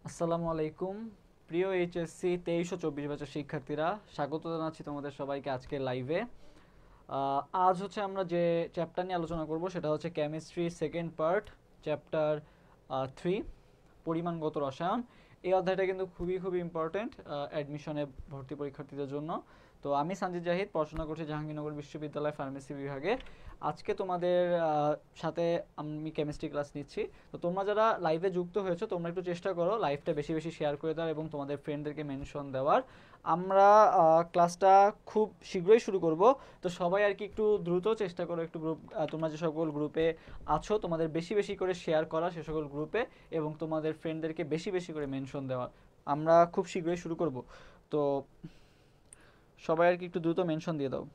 আসসালামু আলাইকুম প্রিয় এইচএসসি 23 ও 24 বছর শিক্ষার্থীরা, স্বাগত জানাচ্ছি তোমাদের সবাইকে আজকে লাইভে। আজ হচ্ছে আমরা যে চ্যাপ্টার নিয়ে আলোচনা করব সেটা হচ্ছে কেমিস্ট্রি সেকেন্ড পার্ট, চ্যাপ্টার 3, পরিমাণগত রসায়ন। এই অধ্যায়টা কিন্তু খুবই খুবই ইম্পর্টেন্ট অ্যাডমিশনে ভর্তি পরীক্ষার্থীদের জন্য। তো আমি সানজিদ জাহিদ, পড়াশোনা করছি জাহাঙ্গীরনগর বিশ্ববিদ্যালয় ফার্মেসি বিভাগে। আজকে তোমাদের সাথে আমি কেমিস্ট্রি ক্লাস নিচ্ছি। তো তোমরা যারা লাইভে যুক্ত হয়েছো তোমরা একটু চেষ্টা করো লাইভটা বেশি বেশি শেয়ার করে দাও এবং তোমাদের ফ্রেন্ডদেরকে মেনশন দেওয়ার। আমরা ক্লাসটা খুব শীঘ্রই শুরু করব। তো সবাই আর কি একটু দ্রুত চেষ্টা করো, একটু গ্রুপ তোমরা যে সকল গ্রুপে আছো তোমাদের বেশি বেশি করে শেয়ার করা সে সকল গ্রুপে, এবং তোমাদের ফ্রেন্ডদেরকে বেশি বেশি করে মেনশন দেওয়া। আমরা খুব শীঘ্রই শুরু করব। তো সবাই আর কি একটু দ্রুত মেনশন দিয়ে দাও।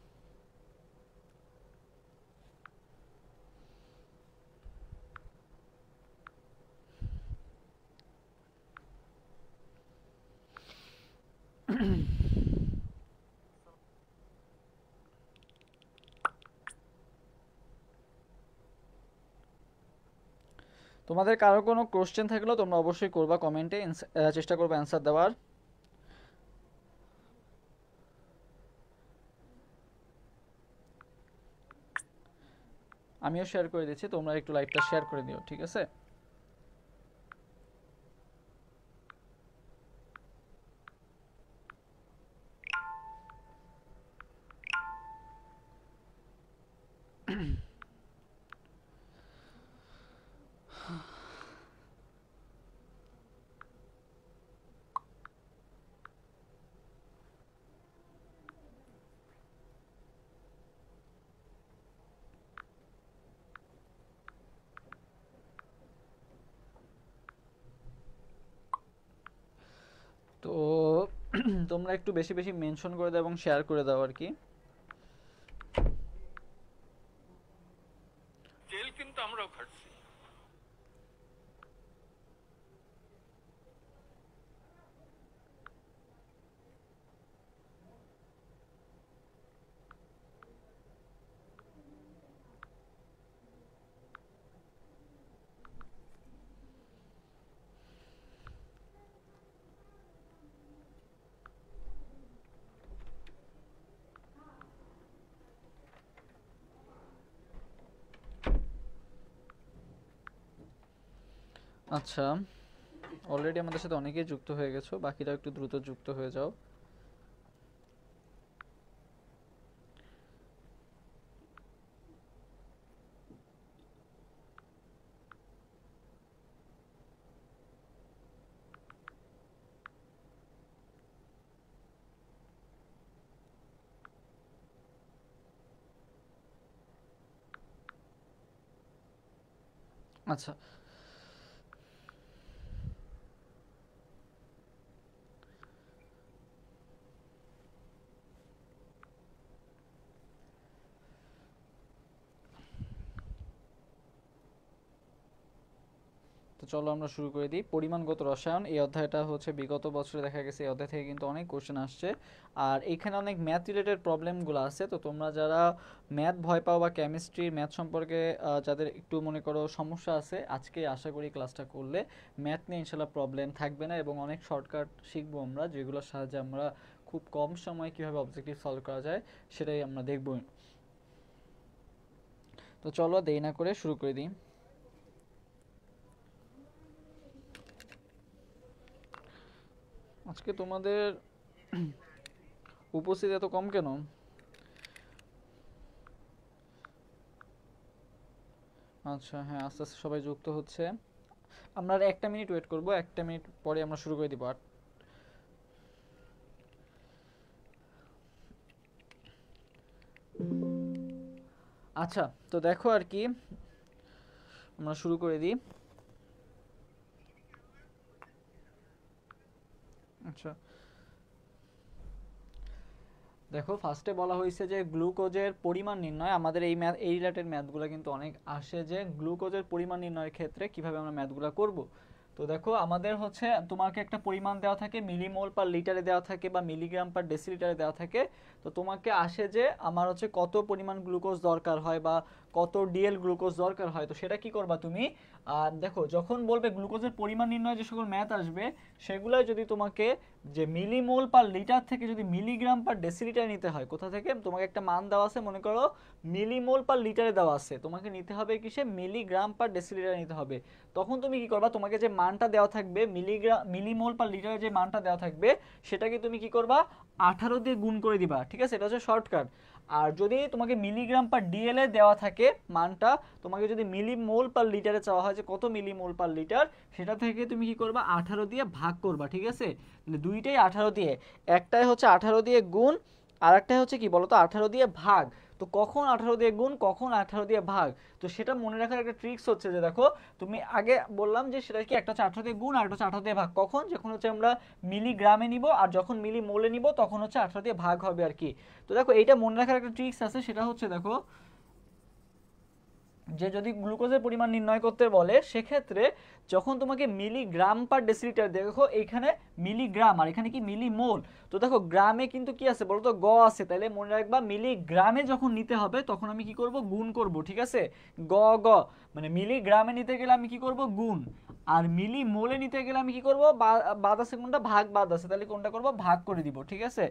তোমাদের কারো কোনো কোশ্চেন থাকলেও তোমরা অবশ্যই করবা কমেন্টে, চেষ্টা করবো অ্যান্সার দেওয়ার। আমিও শেয়ার করে দিচ্ছি, তোমরা একটু লাইভটা শেয়ার করে দিও, ঠিক আছে? তো তোমরা একটু বেশি বেশি মেনশন করে দাও এবং শেয়ার করে দাও আর কি। জেল কিন্তু আমরাও খাটছি। আচ্ছা, অলরেডি আমাদের সাথে অনেকেই যুক্ত হয়ে গেছো, বাকিরা একটু দ্রুত যুক্ত হয়ে যাও। আচ্ছা, তো চলো আমরা শুরু করে দিই। পরিমাণগত রসায়ন এই অধ্যায়টা হচ্ছে বিগত বছরে দেখা গেছে এই অধ্যায় থেকে কিন্তু অনেক কোশ্চেন আসছে, আর এইখানে অনেক ম্যাথ রিলেটেড প্রবলেমগুলো আছে। তো তোমরা যারা ম্যাথ ভয় পাও বা কেমিস্ট্রি ম্যাথ সম্পর্কে যাদের একটু মনে করো সমস্যা আছে, আজকে আশা করি ক্লাসটা করলে ম্যাথ নিয়ে ইনশাল্লাহ প্রবলেম থাকবে না, এবং অনেক শর্টকাট শিখবো আমরা, যেগুলোর সাহায্যে আমরা খুব কম সময়ে কীভাবে অবজেক্টিভ সলভ করা যায় সেটাই আমরা দেখবো। তো চলো দেরি না করে শুরু করে দিই। আজকে তোমাদের উপস্থিতি এত কম কেন? আচ্ছা, হ্যাঁ, আস্তে আস্তে সবাই যুক্ত হচ্ছে। আমরা আর একটা মিনিট ওয়েট করব, একটা মিনিট পরে আমরা শুরু করে দিব। আচ্ছা, তো দেখো আর কি, আমরা শুরু করে দিই। আচ্ছা, দেখো ফার্স্টে বলা হয়েছে যে গ্লুকোজের পরিমাণ নির্ণয়। আমাদের এই রিলেটেড ম্যাথগুলো কিন্তু অনেক আসে, যে গ্লুকোজের পরিমাণ নির্ণয়ের ক্ষেত্রে কিভাবে আমরা ম্যাথগুলো করব। তো দেখো আমাদের হচ্ছে তোমাকে একটা পরিমাণ দেওয়া থাকে, মিলিমোল পার লিটারে দেওয়া থাকে বা মিলিগ্রাম পার ডেসিলিটারে দেওয়া থাকে। তো তোমাকে আসে যে আমার হচ্ছে কত পরিমাণ গ্লুকোজ দরকার হয় বা কত ডিএল গ্লুকোজ দরকার হয়। তো সেটা কি করবা তুমি, দেখো যখন বলবে গ্লুকোজের পরিমাণ নির্ণয় যে সকল ম্যাথ আসবে সেগুলোই যদি তোমাকে যে মিলিমোল পার লিটার থেকে যদি মিলিগ্রাম পার ডেসিলিটার নিতে হয়, কোথা থেকে তোমাকে একটা মান দেওয়া আছে, মনে করো মিলিমোল পার লিটারে দেওয়া আছে, তোমাকে নিতে হবে কিসে, মিলিগ্রাম পার ডেসিলিটার নিতে হবে। তখন তুমি কি করবা, তোমাকে যে মানটা দেওয়া থাকবে মিলিমোল পার লিটারে যে মানটা দেওয়া থাকবে সেটাকে তুমি কি করবা, 18 দিয়ে গুণ করে দিবা, ঠিক আছে, এটা হচ্ছে শর্টকাট। আর যদি তোমাকে মিলিগ্রাম পার ডিএল এ দেওয়া থাকে মানটা, তোমাকে যদি মিলিমোল পার লিটারে চাওয়া হয় যে কত মিলিমোল পার লিটার, সেটা থেকে তুমি কি করবা, 18 দিয়ে ভাগ করবা, ঠিক আছে। তাহলে দুইটাই 18 দিয়ে, একটাই হচ্ছে 18 দিয়ে গুণ, আর একটাই হচ্ছে কি বলতো 18 দিয়ে ভাগ। তো কখন 18 দিয়ে গুণ, কখন 18 দিয়ে ভাগ, তো সেটা মনে রাখার একটা ট্রিক্স হচ্ছে যে দেখো, তুমি আগে বললাম যে সেটা কি, একটা হচ্ছে 18 দিয়ে গুণ আর একটা হচ্ছে 18 দিয়ে ভাগ, কখন, যখন হচ্ছে আমরা মিলিগ্রামে নিব, আর যখন মিলি মোলে নিব তখন হচ্ছে 18 দিয়ে ভাগ হবে আর কি। তো দেখো এইটা মনে রাখার একটা ট্রিক্স আছে, সেটা হচ্ছে দেখো যে যদি গ্লুকোজের পরিমাণ নির্ণয় করতে বলে সেক্ষেত্রে যখন তোমাকে মিলিগ্রাম পার ডেসিলিটার, দেখো এখানে মিলিগ্রাম আর এখানে কি মিলিমোল, তো দেখো গ্রামে কিন্তু কি আছে বলো তো, গ আছে, তাহলে মনে রাখবা মিলিগ্রামে যখন নিতে হবে তখন আমি কি করব, গুণ করব, ঠিক আছে। গ গ মানে মিলিগ্রামে নিতে গেলে আমি কি করব, গুণ, আর মিলি মোলে নিতে গেলে আমি কি করব, বাদ আছে কোনটা, ভাগ বাদ আছে, তাহলে কোনটা করব, ভাগ করে দিব, ঠিক আছে।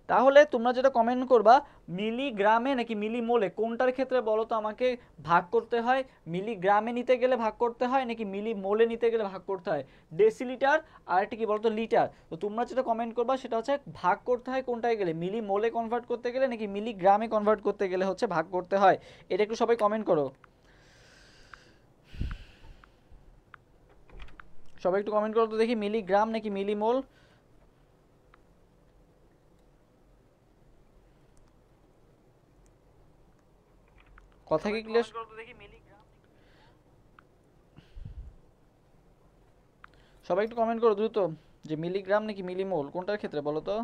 তাহলে তোমরা যেটা কমেন্ট করবা, মিলিগ্রামে নাকি মিলি মোলে কোনটার ক্ষেত্রে বলো তো আমাকে ভাগ করতে হয়, মিলিগ্রামে নিতে গেলে ভাগ করতে হয় নাকি মিলি মোলে নিতে গেলে ভাগ করতে হয়, ডেসিলিটার আর একটা কি বলতো লিটার। তো তোমরা যেটা কমেন্ট করবা সেটা হচ্ছে ভাগ করতে হয় কোনটায় গেলে, মিলি মোলে কনভার্ট করতে গেলে নাকি মিলিগ্রামে কনভার্ট করতে গেলে হচ্ছে ভাগ করতে হয়, এটা একটু সবাই কমেন্ট করো, সবাই একটু কমেন্ট করো তো দেখি, মিলিগ্রাম নাকি মিলিমোল। কথা কি ক্লিয়ার, সবাই একটু কমেন্ট করো দ্রুত যে মিলিগ্রাম নাকি মিলিমোল কোনটার ক্ষেত্রে বলো তো।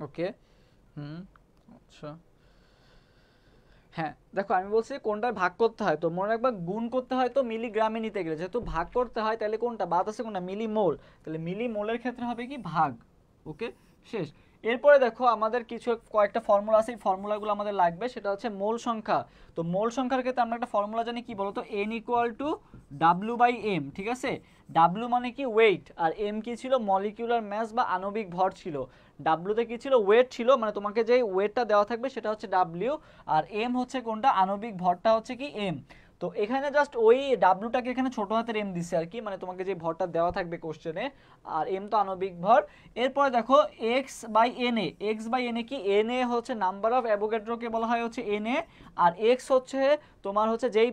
ওকে, হুম, আচ্ছা, হ্যাঁ দেখো আমি বলছি কোনটা ভাগ করতে হয়, তো মনে রাখবা গুণ করতে হয় তো মিলিগ্রামে নিতে গেলে, যেহেতু ভাগ করতে হয় তাহলে কোনটা বাদ আছে কোনটা, মিলিমোল, তাহলে মিলিমোলের ক্ষেত্রে হবে কি ভাগ। ওকে, শেষ। এরপরে দেখো আমাদের কিছু কয়েকটা ফর্মুলা আছে, এই ফর্মুলাগুলো আমাদের লাগবে, সেটা হচ্ছে মোল সংখ্যা। তো মোল সংখ্যার ক্ষেত্রে আমরা একটা ফর্মুলা জানি কি বলতো, n equal to W by M, ঠিক আছে। ডাব্লিউ মানে কি ওয়েট, আর এম কি ছিল, মলিকিউলার ম্যাস বা আণবিক ভর ছিল। ডাব্লিউতে কি ছিল, ওয়েট ছিল, মানে তোমাকে যে ওয়েটটা দেওয়া থাকবে সেটা হচ্ছে ডাব্লিউ, আর এম হচ্ছে কোনটা, আণবিক ভরটা হচ্ছে কি এম। তো এখানে জাস্ট ওই ডাব্লুটাকে এখানে ছোট হাতের এম দিছে আর কি, মানে তোমাকে যে ভরটা দেওয়া থাকবে কোশ্চেনে, আর এম তো আণবিক ভর। এরপরে দেখো X by N A, X by N A কি, এন এ হচ্ছে নাম্বার অফ অ্যাভোগাড্রোকে বলা হয় হচ্ছে এন এ, আর এক্স হচ্ছে তোমার হচ্ছে যেই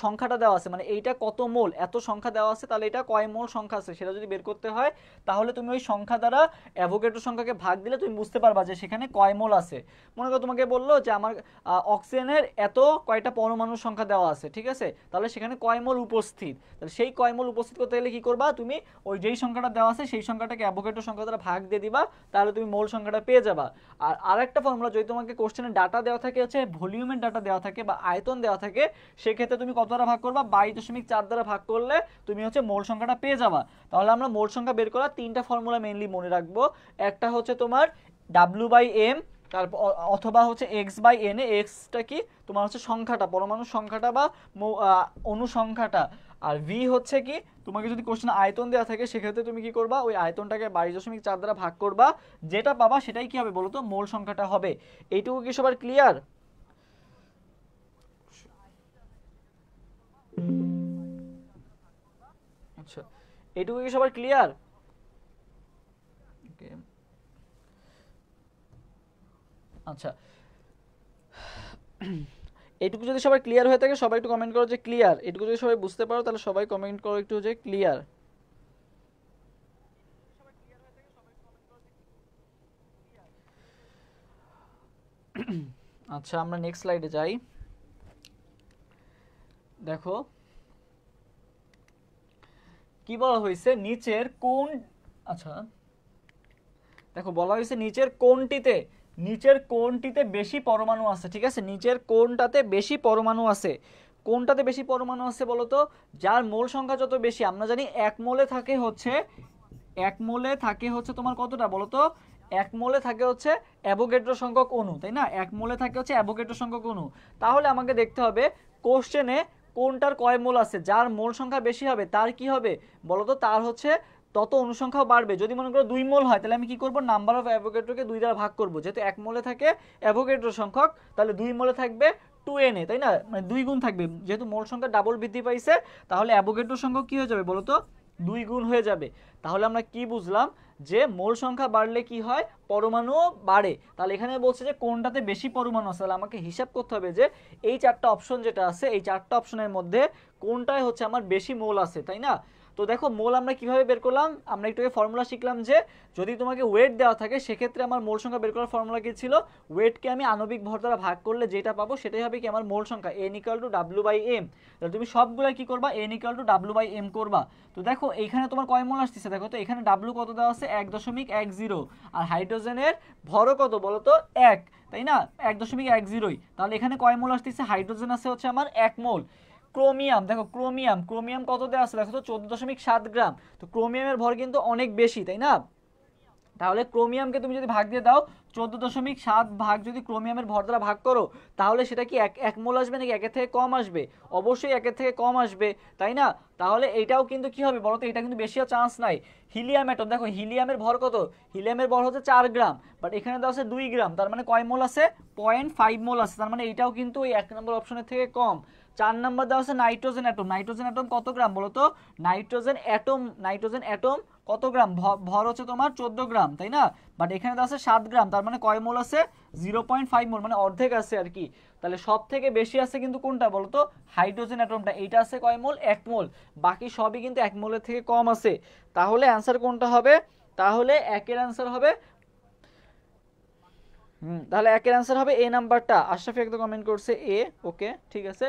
সংখ্যাটা দেওয়া আছে, মানে এইটা কত মোল, এত সংখ্যা দেওয়া আছে, তাহলে এটা কয় মোল সংখ্যা আছে সেটা যদি বের করতে হয় তাহলে তুমি ওই সংখ্যা দ্বারা অ্যাভোগাড্রো সংখ্যাকে ভাগ দিলে তুমি বুঝতে পারবা যে সেখানে কয় মোল আছে। মনে করো তোমাকে বললো যে আমার অক্সিজেনের এত কয়টা পরমাণুর সংখ্যা দেওয়া আছে, ঠিক আছে, তাহলে সেখানে কয় মোল উপস্থিত, তাহলে সেই কয় মোল উপস্থিত করতে গেলে কি করবা, তুমি ওই যেই সংখ্যাটা দেওয়া আছে সেই সংখ্যাটাকে অ্যাভোগাড্রো সংখ্যা দ্বারা ভাগ দিয়ে দিবা, তাহলে তুমি মোল সংখ্যাটা পেয়ে যাবা। আর আরেকটা ফর্মুলা, যদি তোমাকে কোশ্চেনের ডাটা দেওয়া থাকে হচ্ছে ভলিউমের ডাটা দেওয়া থাকে বা আয়তন দেওয়া থাকে, সেক্ষেত্রে তুমি কত দ্বারা ভাগ করবা, 22.4 দ্বারা ভাগ করলে তুমি হচ্ছে মোল সংখ্যাটা পেয়ে যাবা। তাহলে আমরা মোল সংখ্যা বের করার তিনটা ফর্মুলা মেইনলি মনে রাখবো, একটা হচ্ছে তোমার ডাব্লিউ বাই এম, তারপর অথবা হচ্ছে এক্স বাই এন এ, এক্সটা কি তোমার হচ্ছে সংখ্যাটা, পরমাণুর সংখ্যাটা বা অনুসংখ্যাটা, আর ভি হচ্ছে কি তোমাকে যদি কোশ্চেন আয়তন দেওয়া থাকে সেক্ষেত্রে তুমি কি করবা, ওই আয়তনটাকে 22.4 দ্বারা ভাগ করবা, যেটা পাবা সেটাই কি হবে বলো তো, মোল সংখ্যাটা হবে। এইটুকু কি সবার ক্লিয়ার? আচ্ছা, এইটুকু কি সবার ক্লিয়ার? ওকে, আচ্ছা, এইটুকু যদি সবাই ক্লিয়ার হয়ে থাকে সবাই একটু কমেন্ট করো যে ক্লিয়ার, এটুকু যদি সবাই বুঝতে পারো তাহলে সবাই কমেন্ট করো একটু যে ক্লিয়ার। আচ্ছা, আমরা নেক্সট স্লাইডে যাই। দেখো কি বলা হয়েছে, নিচের কোন, আচ্ছা দেখো বলা হয়েছে নিচের কোণটিতে বেশি পরমাণু আছে, ঠিক আছে, নিচের কোণটাতে বেশি পরমাণু আছে। কোনটাতে বেশি পরমাণু আছে বলো তো? যার মোল সংখ্যা যত বেশি, আমরা জানি এক মোলে থাকে হচ্ছে তোমার কতটা বলো তো? এক মোলে থাকে হচ্ছে অ্যাভোগাড্রো সংখ্যক অণু, তাই না? এক মোলে থাকে হচ্ছে অ্যাভোগাড্রো সংখ্যক অণু। তাহলে আমাকে দেখতে হবে কোশ্চেনে কোনটার কয় মোল আছে। যার মোল সংখ্যা বেশি হবে তার কি হবে বলো তো? তার হচ্ছে তত অনুসংখ্যাও বাড়বে। যদি মনে করো 2 মোল হয় তাহলে আমি কি করব, নাম্বার অফ অ্যাভোগাড্রোকে 2 দ্বারা ভাগ করব। যেহেতু এক মোলে থাকে অ্যাভোগাড্রো সংখ্যক, তাহলে 2 মোলে থাকবে 2Na, তাই না? মানে 2 গুণ থাকবে। যেহেতু মোল সংখ্যা ডাবল বৃদ্ধি পাইছে, তাহলে অ্যাভোগাড্রো সংখ্যক কি হয়ে যাবে বলো তো? 2 গুণ হয়ে যাবে। তাহলে আমরা কি বুঝলাম? যে মোল সংখ্যা বাড়লে কি হয়, পরমাণুও বাড়ে। তাহলে এখানে বলছে যে কোনটাতে বেশি পরমাণু আছে। তাহলে আমাকে হিসাব করতে হবে যে এই 4টা অপশন যেটা আছে, এই 4টা অপশনের মধ্যে কোনটায় হচ্ছে আমার বেশি মোল আছে, তাই না? তো দেখো মোল আমরা কিভাবে বের করলাম, আমরা একটু ফর্মুলা শিখলাম যে যদি তোমাকে ওয়েট দেওয়া থাকে সেক্ষেত্রে আমার মোল সংখ্যা বের করার ফর্মুলা কি ছিল? ওয়েটকে আমি আণবিক ভর দ্বারা ভাগ করলে যেটা পাবো সেটাই হবে কি আমার মোল সংখ্যা, n = W/m। তাহলে তুমি সবগুলা কি করবা, n = W/m করবা। তো দেখো এইখানে তোমার কয় মোল আসতেছে, দেখো তো এখানে W কত দেওয়া আছে, 1.10, আর হাইড্রোজেনের ভরও কত বলো তো, 1, তাই না? 1.10। তাহলে এখানে কয় মোল আসতেছে, হাইড্রোজেন আছে হচ্ছে আমার 1 মোল। ক্রোমিয়াম, দেখো ক্রোমিয়াম কত দেওয়া আছে, দেখো তো 14.7 গ্রাম। তো ক্রোমিয়ামের ভর কিন্তু অনেক বেশি, তাই না? তাহলে ক্রোমিয়ামকে তুমি যদি ভাগ দিয়ে দাও, 14.7 ভাগ যদি ক্রোমিয়ামের ভর দ্বারা ভাগ করো, তাহলে সেটা কি এক মোল আসবে নাকি একের থেকে কম আসবে? অবশ্যই একের থেকে কম আসবে, তাই না? তাহলে এটাও কিন্তু কি হবে বলো তো? এটা কিন্তু বেশি চান্স নাই। হিলিয়াম অ্যাটম, দেখো হিলিয়ামের ভর কত? হিলিয়ামের ভর হচ্ছে 4 গ্রাম, বাট এখানে দেওয়া আছে 2 গ্রাম। তার মানে কয় মোল আছে? 0.5 মোল আছে। তার মানে এটাও কিন্তু ওই 1 নম্বর অপশনের থেকে কম। 4 নাম্বার দেওয়া আছে নাইট্রোজেন অ্যাটম কত গ্রাম বলো তো? নাইট্রোজেন অ্যাটম কত গ্রাম? ভর হচ্ছে তোমার 14 গ্রাম, তাই না? বাট এখানে দেওয়া আছে 7 গ্রাম। তার মানে কয় মোল আছে? 0.5 মোল, মানে অর্ধেক আছে আর কি। তাহলে সব থেকে বেশি আছে কিন্তু কোনটা বলো তো? হাইড্রোজেন অ্যাটমটা। এইটা আছে কয় মোল? 1 মোল। বাকি সবই কিন্তু 1 মোলের থেকে কম আছে। তাহলে অ্যান্সার কোনটা হবে? তাহলে একের অ্যান্সার হবে তাহলে একের অ্যান্সার হবে এ নাম্বারটা। আশরাফি একদম কমেন্ট করছে এ। ওকে, ঠিক আছে।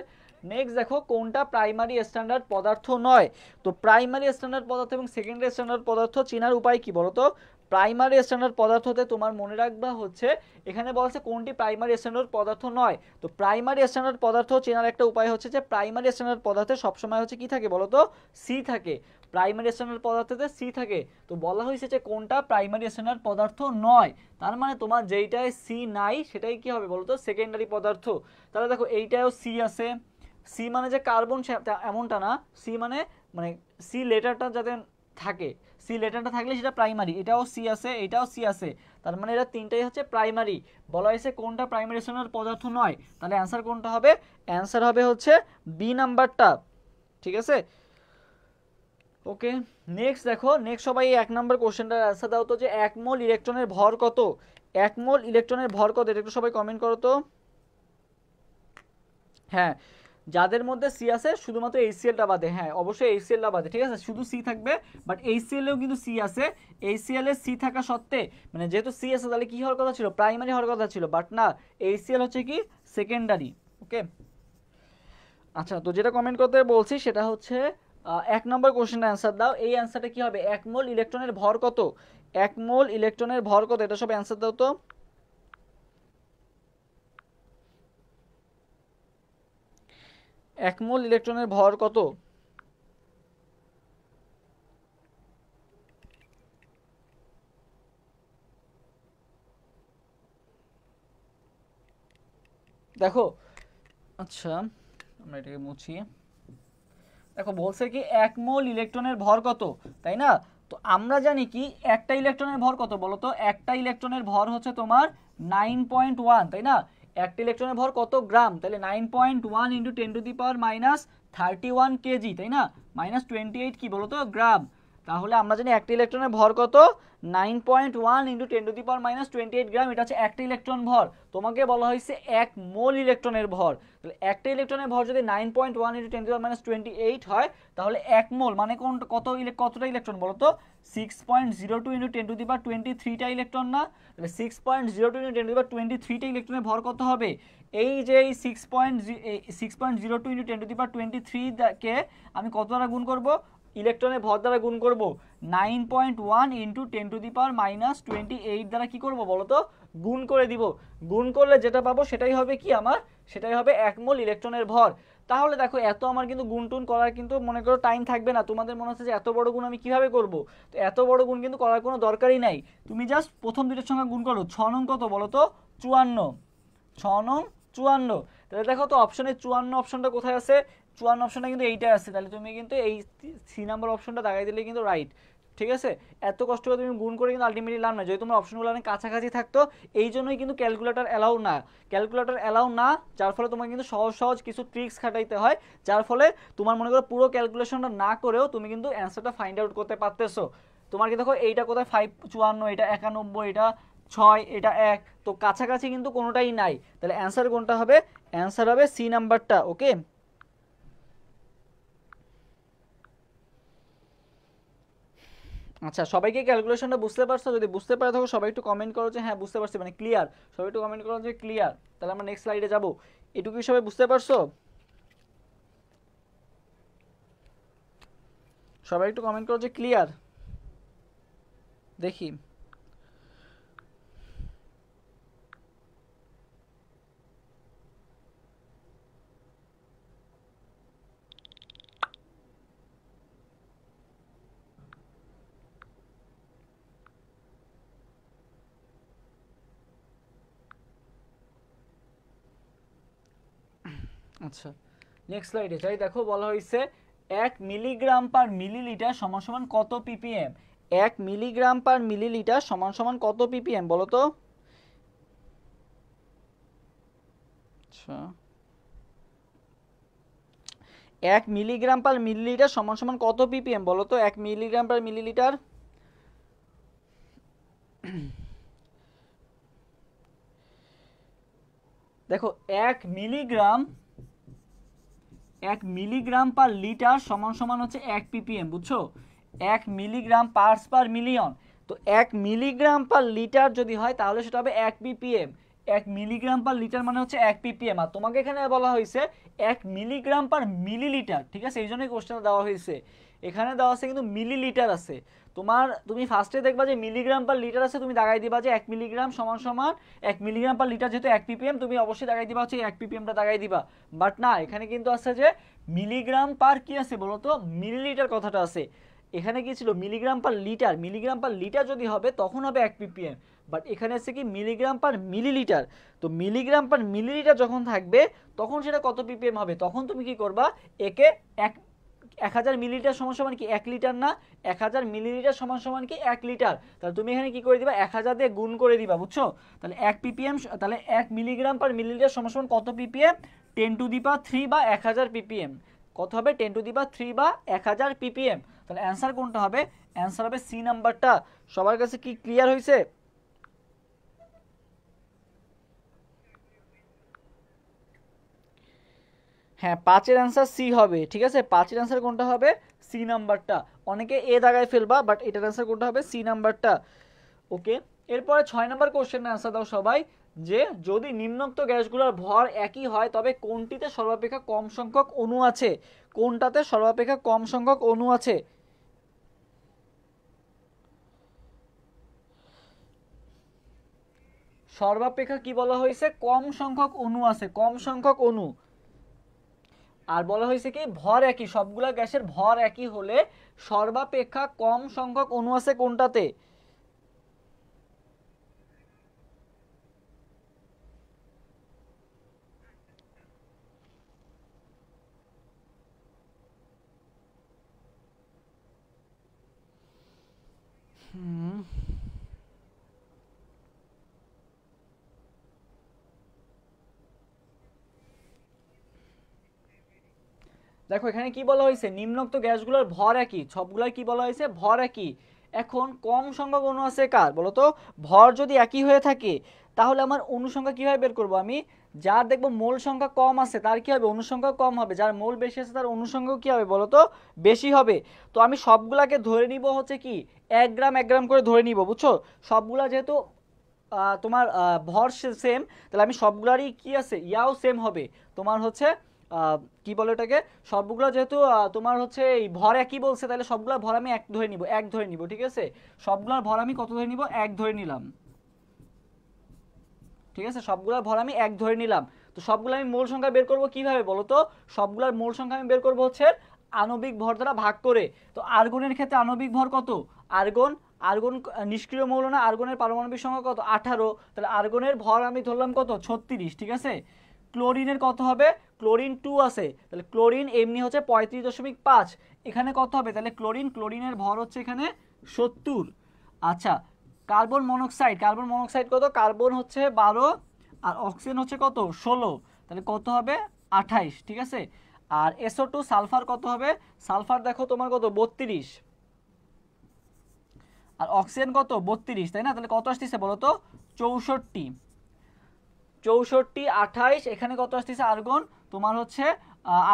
নেক্সট দেখো কোনটা প্রাইমারি স্ট্যান্ডার্ড পদার্থ নয়। তো প্রাইমারি স্ট্যান্ডার্ড পদার্থ এবং সেকেন্ডারি স্ট্যান্ডার্ড পদার্থ চেনার উপায় কি বলো তো? প্রাইমারি স্ট্যান্ডার্ড পদার্থতে তোমার মনে রাখবা হচ্ছে এখানে বলছে কোনটি প্রাইমারি স্ট্যান্ডার্ড পদার্থ নয়। তো প্রাইমারি স্ট্যান্ডার্ড পদার্থ চেনার একটা উপায় হচ্ছে যে প্রাইমারি স্ট্যান্ডার্ড পদার্থে সবসময় হচ্ছে কি থাকে বলো তো? সি থাকে। প্রাইমারি স্ট্যান্ডার্ড পদার্থতে সি থাকে। তো বলা হয়েছে যে কোনটা প্রাইমারি স্ট্যান্ডার্ড পদার্থ নয়। তার মানে তোমার যেইটায় সি নাই সেটাই কি হবে বলো তো? সেকেন্ডারি পদার্থ। তাহলে দেখো এইটাও সি আছে। সি মানে যে কার্বন এমনটা না, সি মানে মানে সি লেটারটা যাতে থাকে, সি লেটারটা থাকলে সেটা প্রাইমারি। এটাও সি আছে, এটাও সি আছে। তার মানে এরা তিনটাই হচ্ছে প্রাইমারি। বলা হয়েছে কোনটা প্রাইমারি স্ট্যান্ডার্ড পদার্থ নয়। তাহলে অ্যান্সার কোনটা হবে? অ্যান্সার হবে হচ্ছে বি নাম্বারটা, ঠিক আছে। ওকে, নেক্সট দেখো, নেক্সট সবাই এক নাম্বার কোশ্চেনটার অ্যান্সার দাও তো যে 1 মোল ইলেকট্রনের ভর কত? 1 মোল ইলেকট্রনের ভর কত? এটা একটু সবাই কমেন্ট করো তো। হ্যাঁ, যাদের মধ্যে সি আছে শুধুমাত্র এইচসিএলটা বাদে, হ্যাঁ অবশ্যই এইচসিএলটা বাদে, ঠিক আছে। শুধু সি থাকবে, বাট এইচসিএলেও কিন্তু সি আছে। এইচসিএল এর সি থাকা সত্ত্বে মানে যেহেতু সি আছে তাহলে কি হওয়ার কথা ছিল? প্রাইমারি হওয়ার কথা ছিল, বাট না, এইচসিএল হচ্ছে কি সেকেন্ডারি। ওকে, আচ্ছা, তো যেটা কমেন্ট করতে বলছি সেটা হচ্ছে 1 নম্বর কোশ্চেনের অ্যান্সার দাও। এই অ্যান্সারটা কি হবে? 1 মোল ইলেকট্রনের ভর কত? 1 মোল ইলেকট্রনের ভর কত? এটা সব অ্যান্সার দাও তো। 1 মোল ইলেকট্রনের ভর কত? দেখো, আচ্ছা আমরা এটাকে মুছি। দেখো বলছে কি 1 মোল ইলেকট্রনের ভর কত, তাই না? তো আমরা জানি কি একটা ইলেকট্রনের ভর কত বলো তো? একটা ইলেকট্রনের ভর হচ্ছে তোমার 9.1, তাই না? একটা ইলেকট্রনের ভর কত গ্রাম? তাহলে 9.1 × 10⁻31 কেজি, তাই না? -28 কি বলো তো গ্রাম। তাহলে আমরা জানি একটা ইলেকট্রনের ভর কত? 9.1 × 10⁻28 গ্রাম। এটা হচ্ছে একটা ইলেকট্রন ভর। তোমাকে বলা হয়েছে 1 মোল ইলেকট্রনের ভর। তাহলে একটা ইলেকট্রনের ভর যদি 9.1 × 10⁻28 হয়, তাহলে 1 মোল মানে কতটা ইলেকট্রন বলো তো? 6.02 × 10⁻23টা ইলেকট্রন না? তাহলে 6.02 × 10⁻23টা ইলেকট্রনের ভর কত হবে? এই যে 6.02 × 10⁻23 কে আমি কত দ্বারা গুণ করব? ইলেকট্রনের ভর দ্বারা গুণ করব 9.1 ইন্টু 10⁻⁻28 দ্বারা কি করব বলো তো গুণ করে দিব। গুণ করলে যেটা পাবো সেটাই হবে কি আমার, সেটাই হবে 1 মোল ইলেকট্রনের ভর। তাহলে দেখো এত আমার কিন্তু গুণ টুন করার কিন্তু মনে করো টাইম থাকবে না। তোমাদের মনে হচ্ছে যে এত বড় গুণ আমি কিভাবে করব, তো এত বড় গুণ কিন্তু করার কোনো দরকারই নাই। তুমি জাস্ট প্রথম দুইটার সঙ্গে গুণ করো। 6 নং কত বলো তো 54, 6 নং 54। তাহলে দেখো তো অপশনে 54 অপশনটা কোথায় আছে, 54 অপশনটা কিন্তু এইটাই আছে। তাহলে তুমি কিন্তু এই সি নাম্বার অপশনটা দাগাই দিলে কিন্তু রাইট। ঠিক আছে, এত কষ্ট করে তুমি গুণ করে কিন্তু আলটিমেটলি লাভ না। যদি তোমার অপশনগুলো অনেক কাছাকাছি থাকতো, এই জন্যই কিন্তু ক্যালকুলেটর অ্যালাউ না, ক্যালকুলেটর অ্যালাউ না, যার ফলে তোমার কিন্তু সহজ সহজ কিছু ট্রিক্স খাটাইতে হয়, যার ফলে তোমার মনে করো পুরো ক্যালকুলেশনটা না করেও তুমি কিন্তু অ্যান্সারটা ফাইন্ড আউট করতে পারতেছো। তোমার কি দেখো এইটা কোথায় 554, এটা 91, এটা 6, এটা 1, তো কাছাকাছি কিন্তু কোনোটাই নাই। তাহলে অ্যান্সার কোনটা হবে, অ্যান্সার হবে সি নাম্বারটা। ওকে, আচ্ছা সবাইকে ক্যালকুলেশনটা বুঝতে পারছো? যদি বুঝতে পারে থাকো সবাই একটু কমেন্ট করো যে হ্যাঁ বুঝতে পারছি, মানে ক্লিয়ার। সবাই একটু কমেন্ট করো যে ক্লিয়ার, তাহলে আমরা নেক্সট স্লাইডে যাব। এটুকুই সবাই বুঝতে পারছো? সবাই একটু কমেন্ট করো যে ক্লিয়ার, দেখি। আচ্ছা নেক্সট স্লাইডে যাই। দেখো বলা হয়েছে 1 মিলিগ্রাম পার মিলিলিটার সমান সমান কত ppm। 1 মিলিগ্রাম পার মিলিলিটার সমান সমান কত ppm বলো তো। আচ্ছা 1 মিলিগ্রাম পার মিলিলিটার সমান সমান কত ppm বলো তো। 1 মিলিগ্রাম পার মিলিলিটার, দেখো 1 মিলিগ্রাম, 1 মিলিগ্রাম পার লিটার সমান সমান হচ্ছে 1 ppm, বুঝছো? 1 মিলিগ্রাম পার্টস পার মিলিয়ন। তো 1 মিলিগ্রাম পার লিটার যদি হয় তাহলে সেটা হবে 1 ppm। 1 মিলিগ্রাম পার লিটার মানে হচ্ছে 1 ppm। আর তোমাকে এখানে বলা হয়েছে 1 মিলিগ্রাম পার মিলিলিটার, ঠিক আছে, এই জন্যই কোশ্চেনটা দেওয়া হয়েছে। এখানে দেওয়া আছে কিন্তু মিলিলিটার আছে। তুমি ফার্স্টে দেখবা যে মিলিগ্রাম পার লিটার আছে, তুমি দাগাই দিবা যে 1 মিলিগ্রাম সমান সমান 1 মিলিগ্রাম পার লিটার, যেহেতু 1 ppm তুমি অবশ্যই দাগাই দিবা হচ্ছে 1 ppmটা দাগাই দিবা। বাট না, এখানে কিন্তু আছে যে মিলিগ্রাম পার কি আছে বলো তো, মিলিলিটার কথাটা আছে। এখানে কি ছিল milligram per litre, milligram per litre যদি হবে তখন হবে 1 ppm। বাট এখানে আছে কি মিলিগ্রাম পার মিলিলিটার। তো মিলিগ্রাম পার মিলিলিটার যখন থাকবে তখন সেটা কত ppm হবে, তখন তুমি কি করবা, একে 1000 মিলিলিটার সমান সমান কি 1 লিটার না, 1000 মিলিলিটার সমান সমান কি 1 লিটার। তাহলে তুমি এখানে কি করে দিবা, 1000 দিয়ে গুণ করে দিবা, বুঝছো? তাহলে 1 ppm, তাহলে 1 মিলিগ্রাম পার মিলিলিটার সমান সমান কত ppm, 10⁻³ বা 1000 ppm। কত হবে, 10⁻³ বা 1000 ppm। তাহলে অ্যান্সার কোনটা হবে, অ্যান্সার হবে সি নাম্বারটা। সবার কাছে কি ক্লিয়ার হয়েছে? হ্যাঁ 5-এর অ্যান্সার সি হবে, ঠিক আছে, 5-এর অ্যান্সার কোনটা হবে, সি নাম্বারটা। অনেকে এ দাগায় ফেলবা, বাট এটার অ্যান্সার কোনটা হবে, সি নাম্বারটা। ওকে, এরপরে 6 নাম্বার কোশ্চেনের অ্যান্সার দাও সবাই, যে যদি নিম্নোক্ত গ্যাসগুলোর ভর একই হয় তবে কোনটিতে সর্বাপেক্ষা কম সংখ্যক অণু আছে, কোনটাতে সর্বাপেক্ষা কম সংখ্যক অণু আছে। সর্বাপেক্ষা কি বলা হয়েছে, কম সংখ্যক অণু আছে, কম সংখ্যক অণু। আর বলা হয়েছে কি ভর একই, সবগুলা গ্যাসের ভর একই হলে সর্বাপেক্ষা কম সংখ্যক অণু আছে কোনটাতে। দেখো এখানে কি বলা হয়েছে, নিম্নোক্ত গ্যাসগুলোর ভর একই, সবগুলাই কি বলা হয়েছে, ভর একই। এখন কম সংখ্যক অণু আছে কার বলো তো, ভর যদি একই হয়ে থাকে তাহলে আমার অণু সংখ্যা কিভাবে বের করব আমি, যার দেখবো মোল সংখ্যা কম আছে তার কি হবে, অণু সংখ্যা কম হবে, যার মোল বেশি আছে তার অণু সংখ্যাও কি হবে বলো তো, বেশি হবে। তো আমি সবগুলাকে ধরে নিব হচ্ছে কি 1 গ্রাম 1 গ্রাম করে ধরে নিব, বুঝছো? সবগুলা যেহেতু তোমার ভর সেম, তাহলে আমি সবগুলারই কি আছে ইয়াও সেম হবে। তোমার হচ্ছে কি বলে এটাকে, সবগুলো যেহেতু তোমার হচ্ছে এই ভর একই বলছে, তাহলে সবগুলোর ভর আমি এক ধরে নিব, ঠিক আছে। সবগুলোর ভর আমি কত ধরে নিব, এক ধরে নিলাম, ঠিক আছে। সবগুলোর ভর আমি এক ধরে নিলাম। তো সবগুলো আমি মূল সংখ্যা বের করব কিভাবে বলো তো, সবগুলোর মূল সংখ্যা আমি বের করব হচ্ছে আণবিক ভর দ্বারা ভাগ করে। তো আর্গনের ক্ষেত্রে আণবিক ভর কত, আর্গন আর্গন নিষ্ক্রিয় মৌল না, আর্গনের পারমাণবিক সংখ্যা কত 18, তাহলে আর্গনের ভর আমি ধরলাম কত 36, ঠিক আছে। ক্লোরিনের কত হবে, ক্লোরিন 2 আছে, তাহলে ক্লোরিন এমনি হচ্ছে 35.5, এখানে কত হবে, তাহলে ক্লোরিনের ভর হচ্ছে এখানে 70। আচ্ছা, কার্বন মনোক্সাইড কত, কার্বন হচ্ছে 12 আর অক্সিজেন হচ্ছে কত 16, তাহলে কত হবে 28, ঠিক আছে। আর SO2 সালফার কত হবে, সালফার দেখো তোমার কত 32 আর অক্সিজেন কত 32, তাই না। তাহলে কত আসতেছে বলো তো 64, 28, এখানে কত আসতেছে আর্গন তোমার হচ্ছে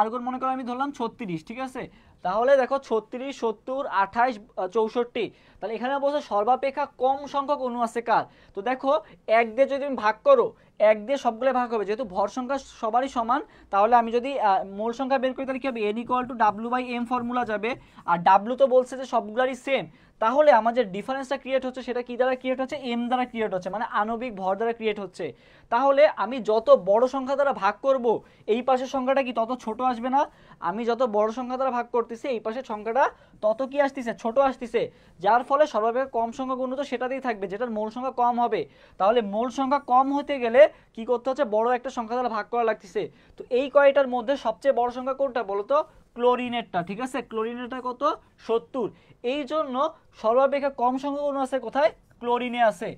আর্গন মনে করো আমি ধরলাম 36, ঠিক আছে। তাহলে দেখো 36, 70, 28, 64, তাহলে এখানে বলছে সর্বাপেক্ষা কম সংখ্যক অণু আছে কার। তো দেখো এক দিয়ে যদি তুমি ভাগ করো, এক দিয়ে সবগুলো ভাগ হবে, যেহেতু ভর সংখ্যা সবারই সমান, তাহলে আমি যদি মোল সংখ্যা বের করি তাহলে কি হবে, N=W/M ফর্মুলা যাবে। আর ডাব্লু তো বলছে যে সবগুলোরই সেম, তাহলে আমার যে ডিফারেন্সটা ক্রিয়েট হচ্ছে সেটা কি দ্বারা ক্রিয়েট হচ্ছে, এম দ্বারা ক্রিয়েট হচ্ছে, মানে আণবিক ভর দ্বারা ক্রিয়েট হচ্ছে। তাহলে আমি যত বড় সংখ্যা দ্বারা ভাগ করব, এই পাশের সংখ্যাটা কি তত ছোট আসবে না। আমি যত বড় সংখ্যা দ্বারা ভাগ করতেছি, এই পাশের সংখ্যাটা তত কি আসতেছে, ছোট আসতেছে, যার ফলে সর্বাপেক্ষা কম সংখ্যক অণু তো সেটাতেই থাকবে যেটার মোল সংখ্যা কম হবে। তাহলে মোল সংখ্যা কম হতে গেলে কি করতে হচ্ছে, বড় একটা সংখ্যা দ্বারা ভাগ করা লাগতেছে। তো এই কয়টার মধ্যে সবচেয়ে বড় সংখ্যা কোনটা বলো তো, ক্লোরিনেরটা, ঠিক আছে। ক্লোরিনেরটা কত 70, এই জন্য সর্বাপেক্ষা কম সংখ্যক অণু আছে কোথায়, ক্লোরিনে আছে।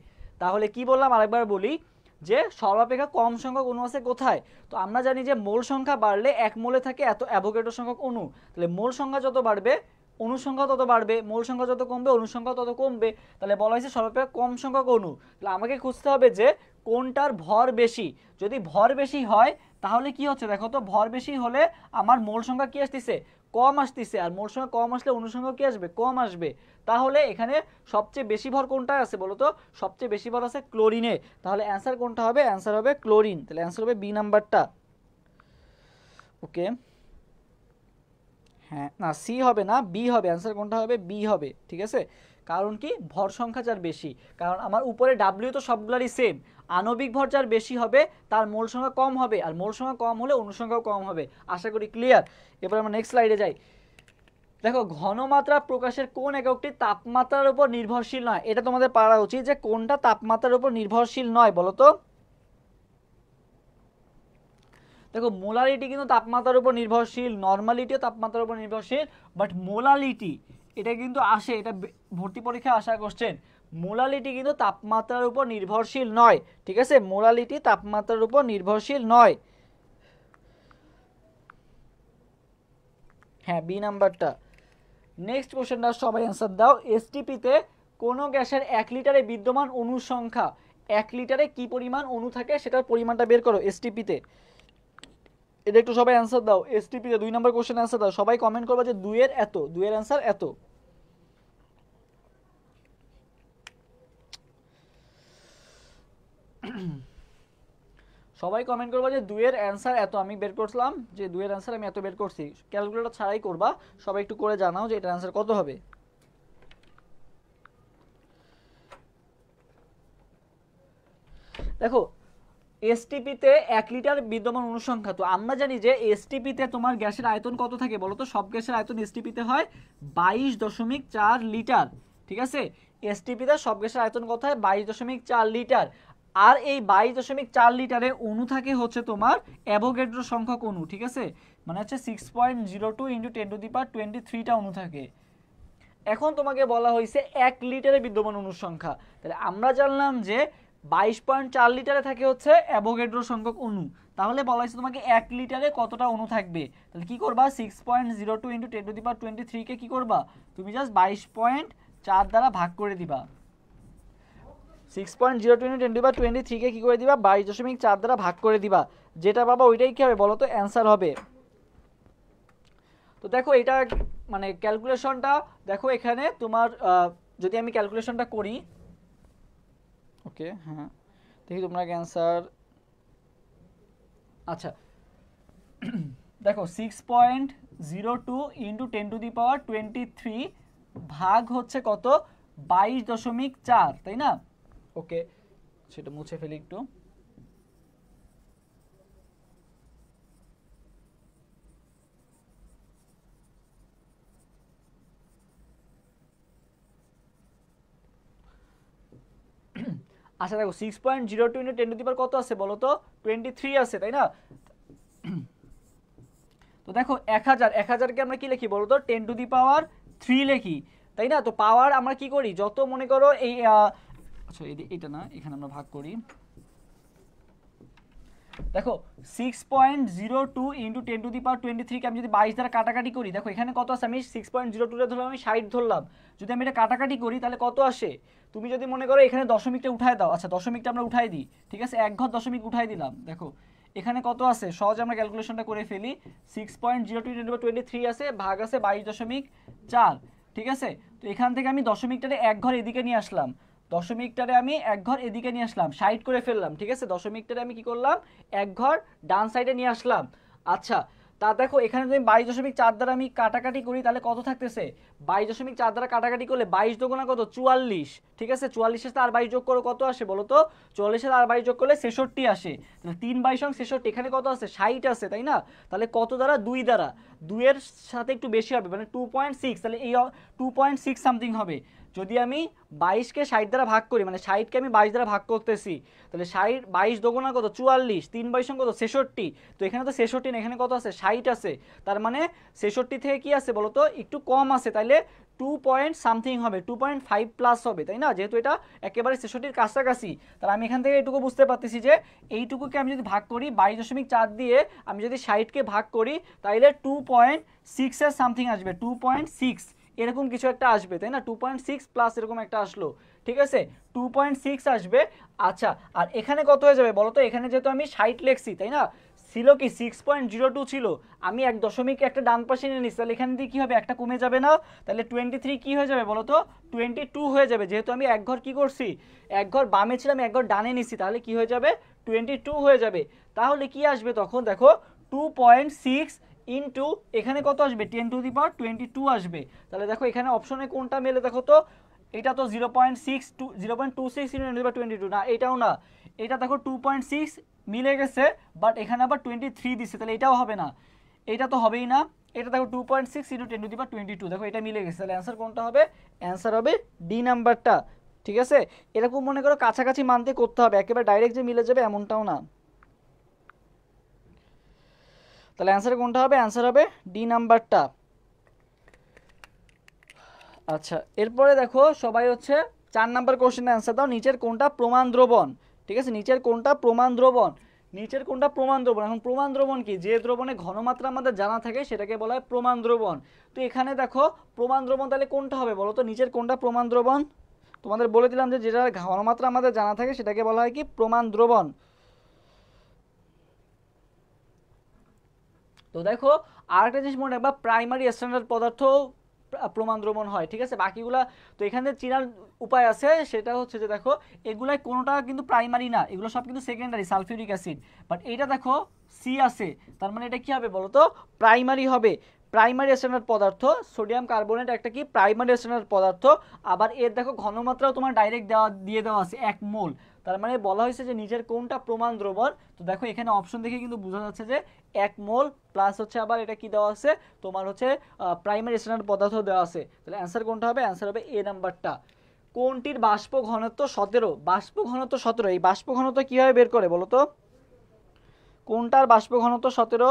তাহলে কি বললাম আরেকবার বলি, যে সর্বাপেক্ষা কম সংখ্যক অণু আছে কোথায়। তো আমরা জানি যে মোল সংখ্যা বাড়লে এক মোলে থাকে এত অ্যাভোগাড্রো সংখ্যক অণু, তাহলে মোল সংখ্যা যত বাড়বে অণু সংখ্যা তত বাড়বে, মোল সংখ্যা যত কমবে অণু সংখ্যা তত কমবে। তাহলে বলা হয়েছে সর্বাপেক্ষা কম সংখ্যক অণু, তাহলে আমাকে খুঁজতে হবে যে কোনটার ভর বেশি। যদি ভর বেশি হয় তাহলে কি হচ্ছে দেখো তো, ভর বেশি হলে আমার মোল সংখ্যা কি আসতেছে, কম আসতেছে, আর মোল সংখ্যা কম আসলে অণু সংখ্যা কি আসবে, কম আসবে। তাহলে এখানে সবচেয়ে বেশি ভর কোনটায় আছে বলো তো, সবচেয়ে বেশি ভর আছে ক্লোরিনে। তাহলে অ্যান্সার কোনটা হবে, অ্যান্সার হবে ক্লোরিন, তাহলে অ্যান্সার হবে বি নাম্বারটা। ওকে, হ্যাঁ না সি হবে না, বি হবে, অ্যান্সার কোনটা হবে, বি হবে, ঠিক আছে। কারণ কি, ভর সংখ্যা যার বেশি, কারণ আমার উপরে ডাব্লিউ তো সবগুলারই সেম, আণবিক ভর যার বেশি হবে তার মোল সংখ্যা কম হবে, আর মোল সংখ্যা কম হলে অণু সংখ্যাও কম হবে। আশা করি ক্লিয়ার। এবার আমরা নেক্সট স্লাইডে যাই। দেখো, ঘনমাত্রা প্রকাশের কোন এককটি তাপমাত্রার উপর নির্ভরশীল নয়, এটা তোমাদের পারা উচিত যে কোনটা তাপমাত্রার উপর নির্ভরশীল নয় বলো তো। দেখো, মোলারিটি কিন্তু তাপমাত্রার উপর নির্ভরশীল, নর্মালিটিও তাপমাত্রার উপর নির্ভরশীল, বাট মোলালিটি এটা কিন্তু আসে, এটা ভর্তি পরীক্ষায় আসা কোশ্চেন। মোলালিটি কিন্তু তাপমাত্রার উপর নির্ভরশীল নয়, ঠিক আছে। মোলালিটি তাপমাত্রার উপর নির্ভরশীল নয়, হ্যাঁ বি নাম্বারটা। নেক্সট কোশ্চেনটা সবাই অ্যান্সার দাও। এসটিপিতে কোনো গ্যাসের 1 লিটারে বিদ্যমান অণুর সংখ্যা, 1 লিটারে কি পরিমাণ অণু থাকে সেটার পরিমাণটা বের করো এসটিপিতে। এটা একটু সবাই অ্যান্সার দাও, এসটিপিতে 2 নম্বর কোশ্চেন অ্যান্সার দাও। সবাই কমেন্ট করবে যে 2 এর এত, 2 এর অ্যান্সার এত। সবাই কমেন্ট করবা যে 2 এর অ্যান্সার এত, আমি বের করলাম যে 2 এর অ্যান্সার আমি এত বের করছি। ক্যালকুলেটর ছাড়াই করবা, সবাই একটু করে জানাও যে এটার অ্যান্সার কত হবে। দেখো, এসটিপিতে 1 লিটার বিদ্যমান অনুসংখ্যা, তো আমরা জানি যে এসটিপিতে তোমার গ্যাসের আয়তন কত থাকে বলো তো। সব গ্যাসের আয়তন এসটিপিতে হয় 22.4 লিটার, ঠিক আছে। এসটিপিতে সব গ্যাসের আয়তন কত হয়, 22.4 লিটার। আর এই 22.4 লিটারে অণু থাকে হচ্ছে তোমার অ্যাভোগাড্রো সংখ্যক অণু, ঠিক আছে। মানে হচ্ছে 6.02 × 10⁻23টা অণু থাকে। এখন তোমাকে বলা হয়েছে 1 লিটারে বিদ্যমান অণুর সংখ্যা, তাহলে আমরা জানলাম যে 22.4 লিটারে থাকে হচ্ছে অ্যাভোগাড্রো সংখ্যক অণু। তাহলে বলা হয়েছে তোমাকে 1 লিটারে কতটা অণু থাকবে, তাহলে কি করবা, 6.02 × 10⁻23 কে কি করবা, তুমি জাস্ট 22.4 দ্বারা ভাগ করে দিবা। 6.02 × 10⁻23 কে কি করে দিবা, 22.4 দ্বারা ভাগ করে দিবা। যেটা পাবা ওইটাই কি হবে বলো তো, অ্যান্সার হবে। তো দেখো এটা মানে ক্যালকুলেশনটা দেখো, এখানে তোমার যদি আমি ক্যালকুলেশনটা করি, ওকে হ্যাঁ দেখি তোমরা অ্যান্সার। আচ্ছা, দেখো 6.02 ইন্টু 10⁻23 ভাগ হচ্ছে কত 22.4, তাই না? ওকে, সেটা মুছে ফেলি একটু। আচ্ছা দেখো 6.02 ইন্টু 10⁻³ কত আছে বলো তো? 23 আছে, তাই না? তো দেখো 1000কে আমরা কি লিখি বলো তো? 10⁻³ লিখি, তাই না? তো পাওয়ার আমরা কি করি, যত মনে করো এই আচ্ছা এটা না, এখানে আমরা ভাগ করি। দেখো 6.02 ইন্টু 10⁻23 কে আমি যদি 22 দ্বারা কাটাকাটি করি, দেখো এখানে কত আছে? আমি 6.02 ধরলাম, আমি 60 ধরলাম। যদি আমি এটা কাটাকাটি করি তাহলে কত আসে? তুমি যদি মনে করো এখানে দশমিকটা উঠায় দাও, আচ্ছা দশমিকটা আমরা উঠাই দিই, ঠিক আছে, এক ঘর দশমিক উঠাই দিলাম। দেখো এখানে কত আছে, সহজে আমরা ক্যালকুলেশনটা করে ফেলি। 6.02 আছে, ভাগ আছে 22.4, ঠিক আছে। তো এখান থেকে আমি দশমিকটারে এক ঘর এদিকে নিয়ে আসলাম, দশমিকটারে আমি এক ঘর এদিকে নিয়ে আসলাম, 60 করে ফেললাম, ঠিক আছে। দশমিকটারে আমি কি করলাম, এক ঘর ডান সাইডে নিয়ে আসলাম। আচ্ছা, তা দেখো এখানে যদি 22.4 দ্বারা আমি কাটাকাটি করি তাহলে কত থাকতেছে? 22.4 দ্বারা কাটাকাটি করলে 22 দুগুণা কত? 44, ঠিক আছে। 44 এর সাথে আর 22 যোগ করো, কত আসে বলো তো? 44 এর আর 22 যোগ করলে 66 আসে। তাহলে 3/66, এখানে কত আছে? 60 আছে, তাই না? তাহলে কত দ্বারা? 2 দ্বারা। 2 এর সাথে একটু বেশি হবে, মানে 2.6, তাহলে এই 2.6 সামথিং হবে। যদি আমি 22কে 60 দ্বারা ভাগ করি, মানে 60কে আমি 22 দ্বারা ভাগ করতেছি, তাহলে 60 22 দুগুণা কত? 44, 3/6 কত? 66। তো এখানে তো 66 না, এখানে কত আছে? 60 আছে। তার মানে 66 থেকে কি আছে বলো তো? একটু কম আছে, তাইলে 2 পয়েন্ট সামথিং হবে, 2.5 প্লাস হবে, তাই না? যেহেতু এটা একেবারে 66-র কাছাকাছি, তাহলে আমি এখান থেকে এইটুকু বুঝতে পারতেছি যে এইটুকুকে আমি যদি ভাগ করি 22.4 দিয়ে, আমি যদি 60কে ভাগ করি, তাইলে 2.6 এর সামথিং আসবে, 2.6 এরকম কিছু একটা আসবে, তাই না? 2.6 প্লাস এরকম একটা আসলো, ঠিক আছে, 2.6 আসবে। আচ্ছা, আর এখানে কত হয়ে যাবে বলো তো? এখানে যেহেতু আমি 60 লিখছি, তাই না? ছিল কি 6.02 ছিল, আমি এক দশমিক একটা ডান পাশে নিয়ে নিচ্ছি, তাহলে এখান দিয়ে কি হবে? একটা কমে যাবে না? তাহলে 23 কি হয়ে যাবে বলো তো? 22 হয়ে যাবে, যেহেতু আমি এক ঘর কি করছি, এক ঘর বামে ছিলাম, এক ঘর ডানে নিচ্ছি, তাহলে কি হয়ে যাবে? 22 হয়ে যাবে। তাহলে কি আসবে তখন? দেখো 2.6 ইন্টু এখানে কত আসবে? 10⁻22 আসবে। তাহলে দেখো এখানে অপশনে কোনটা মেলে দেখো তো? এটা তো 0.26 ইন্টু 10⁻22 না, এটাও না। এটা দেখো 2.6 মিলে গেছে, বাট এখানে আবার 23 দিচ্ছে, তাহলে এটাও হবে না, এটা তো হবেই না। এটা দেখো 2.6 ইন্টু 10⁻22, দেখো এটা মিলে গেছে, তাহলে অ্যান্সার কোনটা হবে? অ্যান্সার হবে ডি নাম্বারটা, ঠিক আছে। এরকম মনে করো কাছাকাছি মানতে করতে হবে, একেবারে ডাইরেক্ট যে মিলে যাবে এমনটাও না। তাহলে অ্যান্সার কোনটা হবে? অ্যান্সার হবে ডি নাম্বারটা। আচ্ছা, এরপরে দেখো সবাই হচ্ছে 4 নাম্বার কোশ্চেনের অ্যান্সার দাও। নিচের কোনটা প্রমাণ দ্রবণ? ঠিক আছে, নিচের কোনটা প্রমাণ দ্রবণ? নিচের কোনটা প্রমাণ দ্রবণ? এখন প্রমাণ দ্রবণ কি? যে দ্রবণে ঘনমাত্রা আমাদের জানা থাকে সেটাকে বলা হয় প্রমাণ দ্রবণ। তো এখানে দেখো প্রমাণ দ্রবণ তাহলে কোনটা হবে বলো তো? নিচের কোনটা প্রমাণ দ্রবণ? তোমাদের বলে দিলাম যে যেটা ঘনমাত্রা আমাদের জানা থাকে সেটাকে বলা হয় কি? প্রমাণ দ্রবণ। তো দেখো আরেকটা জিনিস মনে রাখবা, প্রাইমারি স্ট্যান্ডার্ড পদার্থ প্রমাণ দ্রবণ হয়, ঠিক আছে। বাকিগুলা তো এখানে চেনার উপায় আছে, সেটা হচ্ছে যে দেখো এগুলাই কোনোটা কিন্তু প্রাইমারি না, এগুলো সব কিন্তু সেকেন্ডারি, সালফিউরিক অ্যাসিড। বাট এটা দেখো সি আছে, তার মানে এটা কি হবে বলো তো? প্রাইমারি হবে। প্রাইমারি স্ট্যান্ডার্ড পদার্থ সোডিয়াম কার্বনেট একটা কি? প্রাইমারি স্ট্যান্ডার্ড পদার্থ। আবার এর দেখো ঘনমাত্রাও তোমার ডাইরেক্ট দিয়ে দেওয়া আছে 1 মোল। তার মানে বলা হয়েছে যে নিচের কোনটা প্রমাণ দ্রবণ। তো দেখো এখানে অপশন দেখে কিন্তু বোঝা যাচ্ছে যে 1 মোল প্লাস হচ্ছে আবার এটা কি দেওয়া আছে তোমার হচ্ছে প্রাইমারি স্ট্যান্ডার্ড পদার্থ দেওয়া আছে। তাহলে অ্যান্সার কোনটা হবে? অ্যান্সার হবে এ নাম্বারটা। কোনটির বাষ্প ঘনত্ব 17? বাষ্প ঘনত্ব 17, এই বাষ্প ঘনত্ব কিভাবে বের করে বলো তো? কোনটার বাষ্প ঘনত্ব 17?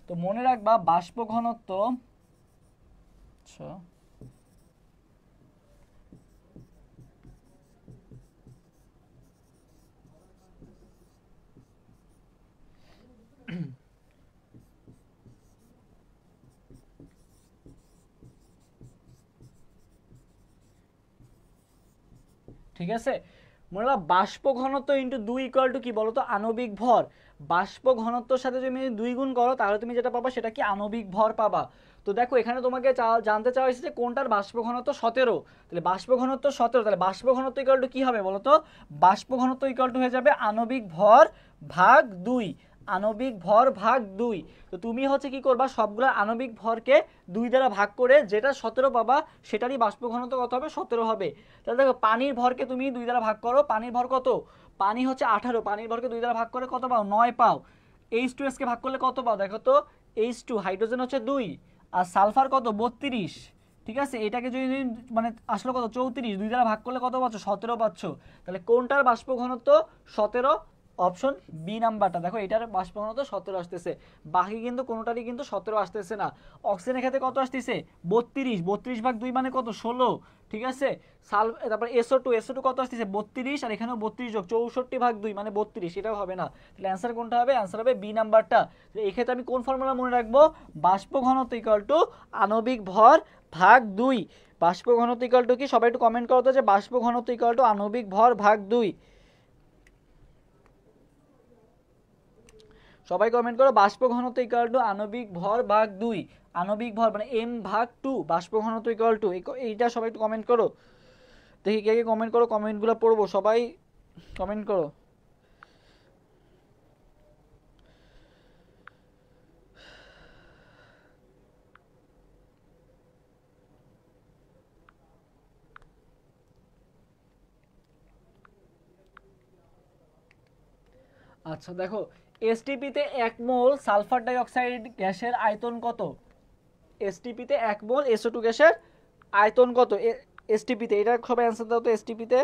তো মনে রাখবা বাষ্প ঘনত্ব, আচ্ছা ঠিক আছে, মনে রাখবা বাষ্প ঘনত্ব ইন্টু 2 ইকুয়াল টু কি বলতো? আণবিক ভর। বাষ্প ঘনত্বর সাথে যদি তুমি 2 গুণ করো তাহলে তুমি যেটা পাবা সেটা কি? আণবিক ভর পাবা। তো দেখো এখানে তোমাকে জানতে চাওয়া হয়েছে যে কোনটার বাষ্প ঘনত্ব 17, তাহলে বাষ্প ঘনত্ব 17, তাহলে বাষ্প ঘনত্ব ইকুয়াল টু কি হবে বলো তো? বাষ্প ঘনত্ব ইকুয়াল টু হয়ে যাবে আণবিক ভর ভাগ 2, আণবিক ভর ভাগ 2। তো তুমি হচ্ছে কি করবা, সবগুলো আণবিক ভরকে 2 দ্বারা ভাগ করে যেটা 17 পাবা সেটারই বাষ্প ঘনত্ব কত হবে? 17 হবে। তাহলে দেখো পানির ভরকে তুমি 2 দ্বারা ভাগ করো, পানির ভর কত? পানি হচ্ছে 18, পানির ভরকে 2 দ্বারা ভাগ করে কত পাও? 9 পাও। H2S কে ভাগ করলে কত পাও দেখো তো? H2 হাইড্রোজেন হচ্ছে 2 আর সালফার কত? 32। ঠিক আছে, এটাকে যদি মানে আসলে কত? 34, 2 দ্বারা ভাগ করলে কত পাচ্ছ? 17 পাচ্ছ। তাহলে কোনটার বাষ্প ঘনত্ব 17? অপশন বি নাম্বারটা। দেখো এটার বাষ্প ঘনত্ব 17 আসতেছে, বাকি কিন্তু কোনোটারই কিন্তু 17 আসতেছে না। অক্সিজেনের ক্ষেত্রে কত আসতেছে? 32, 32 ভাগ 2 মানে কত? 16। ঠিক আছে, তারপর SO2 কত আসতেছে? 32, আর এখানেও 32 যোগ 64 ভাগ 2 মানে 32, এটাও হবে না। তাহলে অ্যান্সার কোনটা হবে? অ্যান্সার হবে বি নাম্বারটা। এই ক্ষেত্রে আমি কোন ফর্মুলা মনে রাখবো? বাষ্প ঘনত্ব ইকুয়াল টু আণবিক ভর ভাগ 2। বাষ্প ঘনত্ব ইকুয়াল টু কি? সবাই একটু কমেন্ট করো তো যে বাষ্প ঘনত্ব ইকুয়াল টু আণবিক ভর ভাগ 2। সবাই কমেন্ট করো বাষ্প ঘনত্ব ইকুয়াল টু আণবিক ভর ভাগ 2। আণবিক ভর মানে m ভাগ 2, বাষ্প ঘনত্ব ইকুয়াল টু, এইটা সবাই একটু কমেন্ট করো। দেখি কে কে কমেন্ট করো, কমেন্টগুলো পড়বো, সবাই কমেন্ট করো। আচ্ছা দেখো, এসটিপিতে 1 মোল সালফার ডাই অক্সাইড গ্যাসের আয়তন কত? এসটিপিতে 1 মোল SO2 গ্যাসের আয়তন কত এসটিপিতে? এটা সবাই অ্যান্সার দাও তো। এসটিপিতে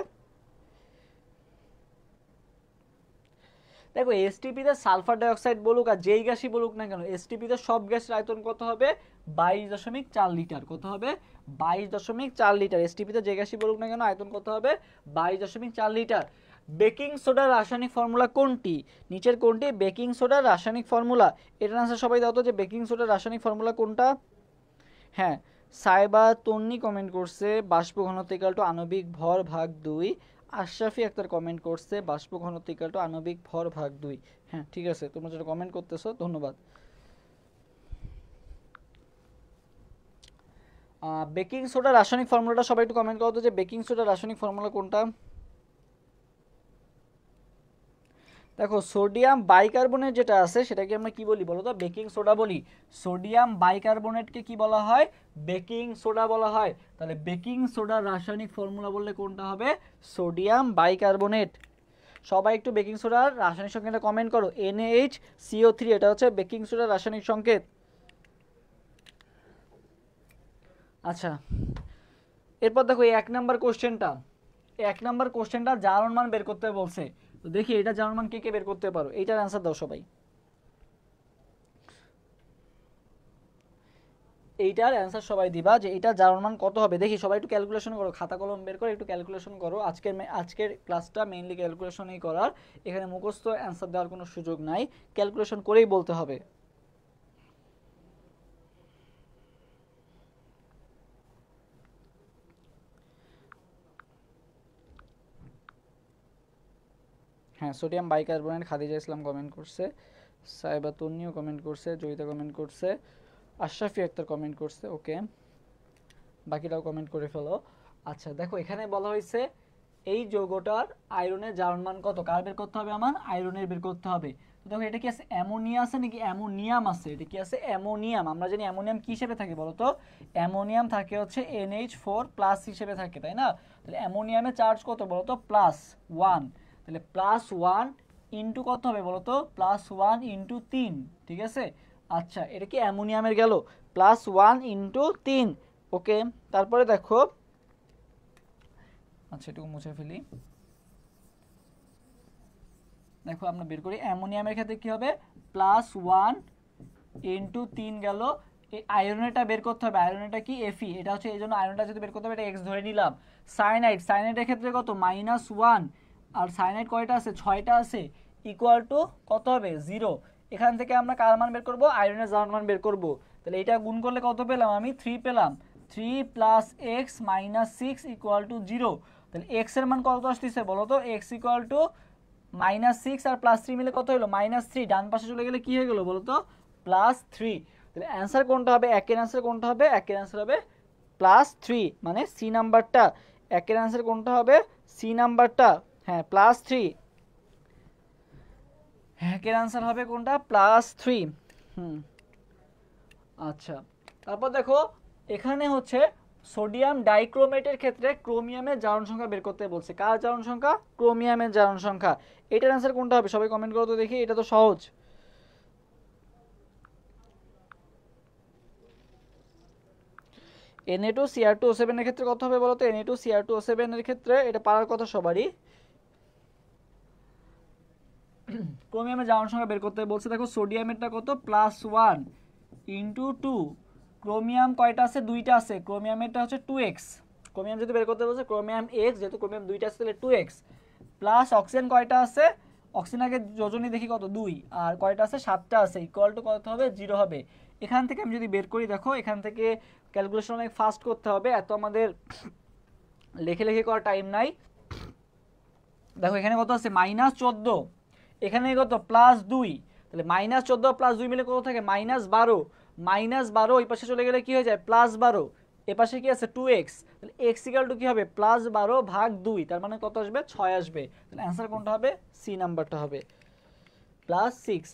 দেখো, এসটিপিতে সালফার ডাই অক্সাইড বলুক আর যেই গ্যাসই বলুক না কেন, এসটিপিতে সব গ্যাসের আয়তন কত হবে? 22.4 লিটার। কত হবে? 22.4 লিটার। এসটিপিতে যে গ্যাসই বলুক না কেন আয়তন কত হবে? 22.4 লিটার। বেকিং সোডার রাসায়নিক ফর্মুলা কোনটি? নিচের কোনটি বেকিং সোডার রাসায়নিক ফর্মুলা? এটার আনসার সবাই দাও তো যে বেকিং সোডার রাসায়নিক ফর্মুলা কোনটা? হ্যাঁ, সাইবা তন্নি কমেন্ট করছে বাষ্প ঘনত্ব ইকুয়াল টু আণবিক ভর ভাগ 2। আশরাফি আক্তার কমেন্ট করছে বাষ্প ঘনত্ব ইকুয়াল টু আণবিক ভর ভাগ 2। হ্যাঁ ঠিক আছে, তোমরা যেটা কমেন্ট করতেছো ধন্যবাদ। বেকিং সোডা রাসায়নিক ফর্মুলাটা সবাই একটু কমেন্ট করো তো যে বেকিং সোডা রাসায়নিক ফর্মুলা কোনটা? দেখো সোডিয়াম বাইকার্বনেট যেটা আছে সেটাকে আমরা কি বলি বলো তো? বেকিং সোডা বলি। সোডিয়াম বাইকার্বনেটকে কি বলা হয়? বেকিং সোডা বলা হয়। তাহলে বেকিং সোডার রাসায়নিক ফর্মুলা বললে কোনটা হবে? Sodium bicarbonate. সবাই একটু বেকিং সোডার রাসায়নিক সংকেতটা কমেন্ট করো। NaHCO3, এটা হচ্ছে বেকিং সোডার রাসায়নিক সংকেত। আচ্ছা, এরপর দেখো এই 1 নাম্বার কোশ্চেনটা জারণ মান বের করতে বলছে। তো দেখি এটা জারণ মান কে কে বের করতে পারো, এইটার অ্যান্সার দাও সবাই। এইটার অ্যান্সার সবাই দিবা যে এটা জারণ মান কত হবে। দেখি সবাই একটু ক্যালকুলেশন করো, খাতা কলম বের করে একটু ক্যালকুলেশন করো। আজকের ক্লাসটা মেইনলি ক্যালকুলেশনই করার, এখানে মুখস্থ অ্যান্সার দেওয়ার কোনো সুযোগ নাই, ক্যালকুলেশন করেই বলতে হবে। হ্যাঁ, sodium bicarbonate, Khadija Islam comment করছে, সাইবা তন্নিও কমেন্ট করছে, জয়িতা কমেন্ট করছে, আশরাফি আক্তার কমেন্ট করছে। ওকে, বাকিরাও কমেন্ট করে ফেলো। আচ্ছা দেখো এখানে বলা হয়েছে এই যৌগটার আয়রনের জারণ মান কত? কার বের করতে হবে? আমার আয়রনের বের করতে হবে। তো দেখো এটা কি আছে? অ্যামোনিয়া আছে নাকি অ্যামোনিয়াম আছে? এটা কি আছে? অ্যামোনিয়াম। আমরা জানি অ্যামোনিয়াম কি হিসেবে থাকে বলো তো? অ্যামোনিয়াম থাকে হচ্ছে NH4+ হিসেবে থাকে, তাই না? তাহলে অ্যামোনিয়ামের চার্জ কত বলো তো? +1। তাহলে +1 ইন্টু কত হবে বলো তো? +1 ইন্টু 3। ঠিক আছে, আচ্ছা এটা কি অ্যামোনিয়ামের গেল? +1 ইন্টু 3। ওকে, তারপরে দেখো, আচ্ছা এটুকু মুছে ফেলি। দেখো আমরা বের করি অ্যামোনিয়ামের ক্ষেত্রে কি হবে? +1 ইন্টু 3 গেল। এই আয়রনেরটা বের করতে হবে। আয়রনেরটা কি? Fe। এটা হচ্ছে এই জন্য আয়রনটা যদি বের করতে হবে এটা x ধরে নিলাম। সাইনাইডের ক্ষেত্রে কত? -1। আর সাইনাইড কয়টা আছে? 6টা আছে। ইকুয়াল টু কত হবে? 0। এখান থেকে আমরা কার মান বের করব? আয়রনের জারণ মান বের করব। তাহলে এটা গুণ করলে কত পেলাম? আমি 3 পেলাম। 3 + x - 6 = 0। তাহলে x এর মান কত আসতেছে বলো তো? x = -6 আর +3 মিলে কত হলো? -3। ডান পাশে চলে গেলে কি হয়ে গেল বলো তো? +3। তাহলে অ্যান্সার কোনটা হবে, একের অ্যান্সার কোনটা হবে, একের অ্যান্সার হবে +3, মানে সি নাম্বারটা। একের অ্যান্সার কোনটা হবে, সি নাম্বারটা, হ্যাঁ +3। একের অ্যান্সার হবে কোনটা, +3। আচ্ছা, তারপর দেখো এখানে হচ্ছে সোডিয়াম ডাইক্রোমেটের ক্ষেত্রে ক্রোমিয়ামের জারণ সংখ্যা বের করতে বলছে। কার জারণ সংখ্যা, ক্রোমিয়ামের জারণ সংখ্যা। এটার অ্যান্সার কোনটা হবে, সবাই কমেন্ট করো তো দেখি, এটা তো সহজ। Na2Cr2O7 এর ক্ষেত্রে কত হবে বলো তো, Na2Cr2O7 এর ক্ষেত্রে এটা পারার কথা সবারই। ক্রোমিয়ামের জারণ সংখ্যা বের করতে বলছে। দেখো সোডিয়ামেরটা কত, +1 × 2, ক্রোমিয়াম কয়টা আছে, দুইটা আছে, ক্রোমিয়ামেরটা হচ্ছে 2x। ক্রোমিয়াম যেহেতু বের করতে বলছে, ক্রোমিয়াম x, যেহেতু ক্রোমিয়াম দুইটা আছে তাহলে 2x, প্লাস অক্সিজেন কয়টা আছে, অক্সিজেন আগে যোজনী দেখি কত, 2, আর কয়টা আছে, 7টা আছে, ইকুয়াল টু কত হবে, 0 হবে। এখান থেকে আমি যদি বের করি, দেখো এখান থেকে ক্যালকুলেশন অনেক ফাস্ট করতে হবে, এত আমাদের লেখে লেখে করার টাইম নাই। দেখো এখানে কত আছে, -14, এখানে কত, +2, তাহলে -14 +2 মিলে কত থাকে, -12, -12 ওই পাশে চলে গেলে কি হয়ে যায়, +12, এ পাশে কি আছে, 2x, তাহলে x = কি হবে, +12/2, তার মানে কত আসবে, 6 আসবে। তাহলে অ্যান্সার কোনটা হবে, সি নাম্বারটা হবে, +6।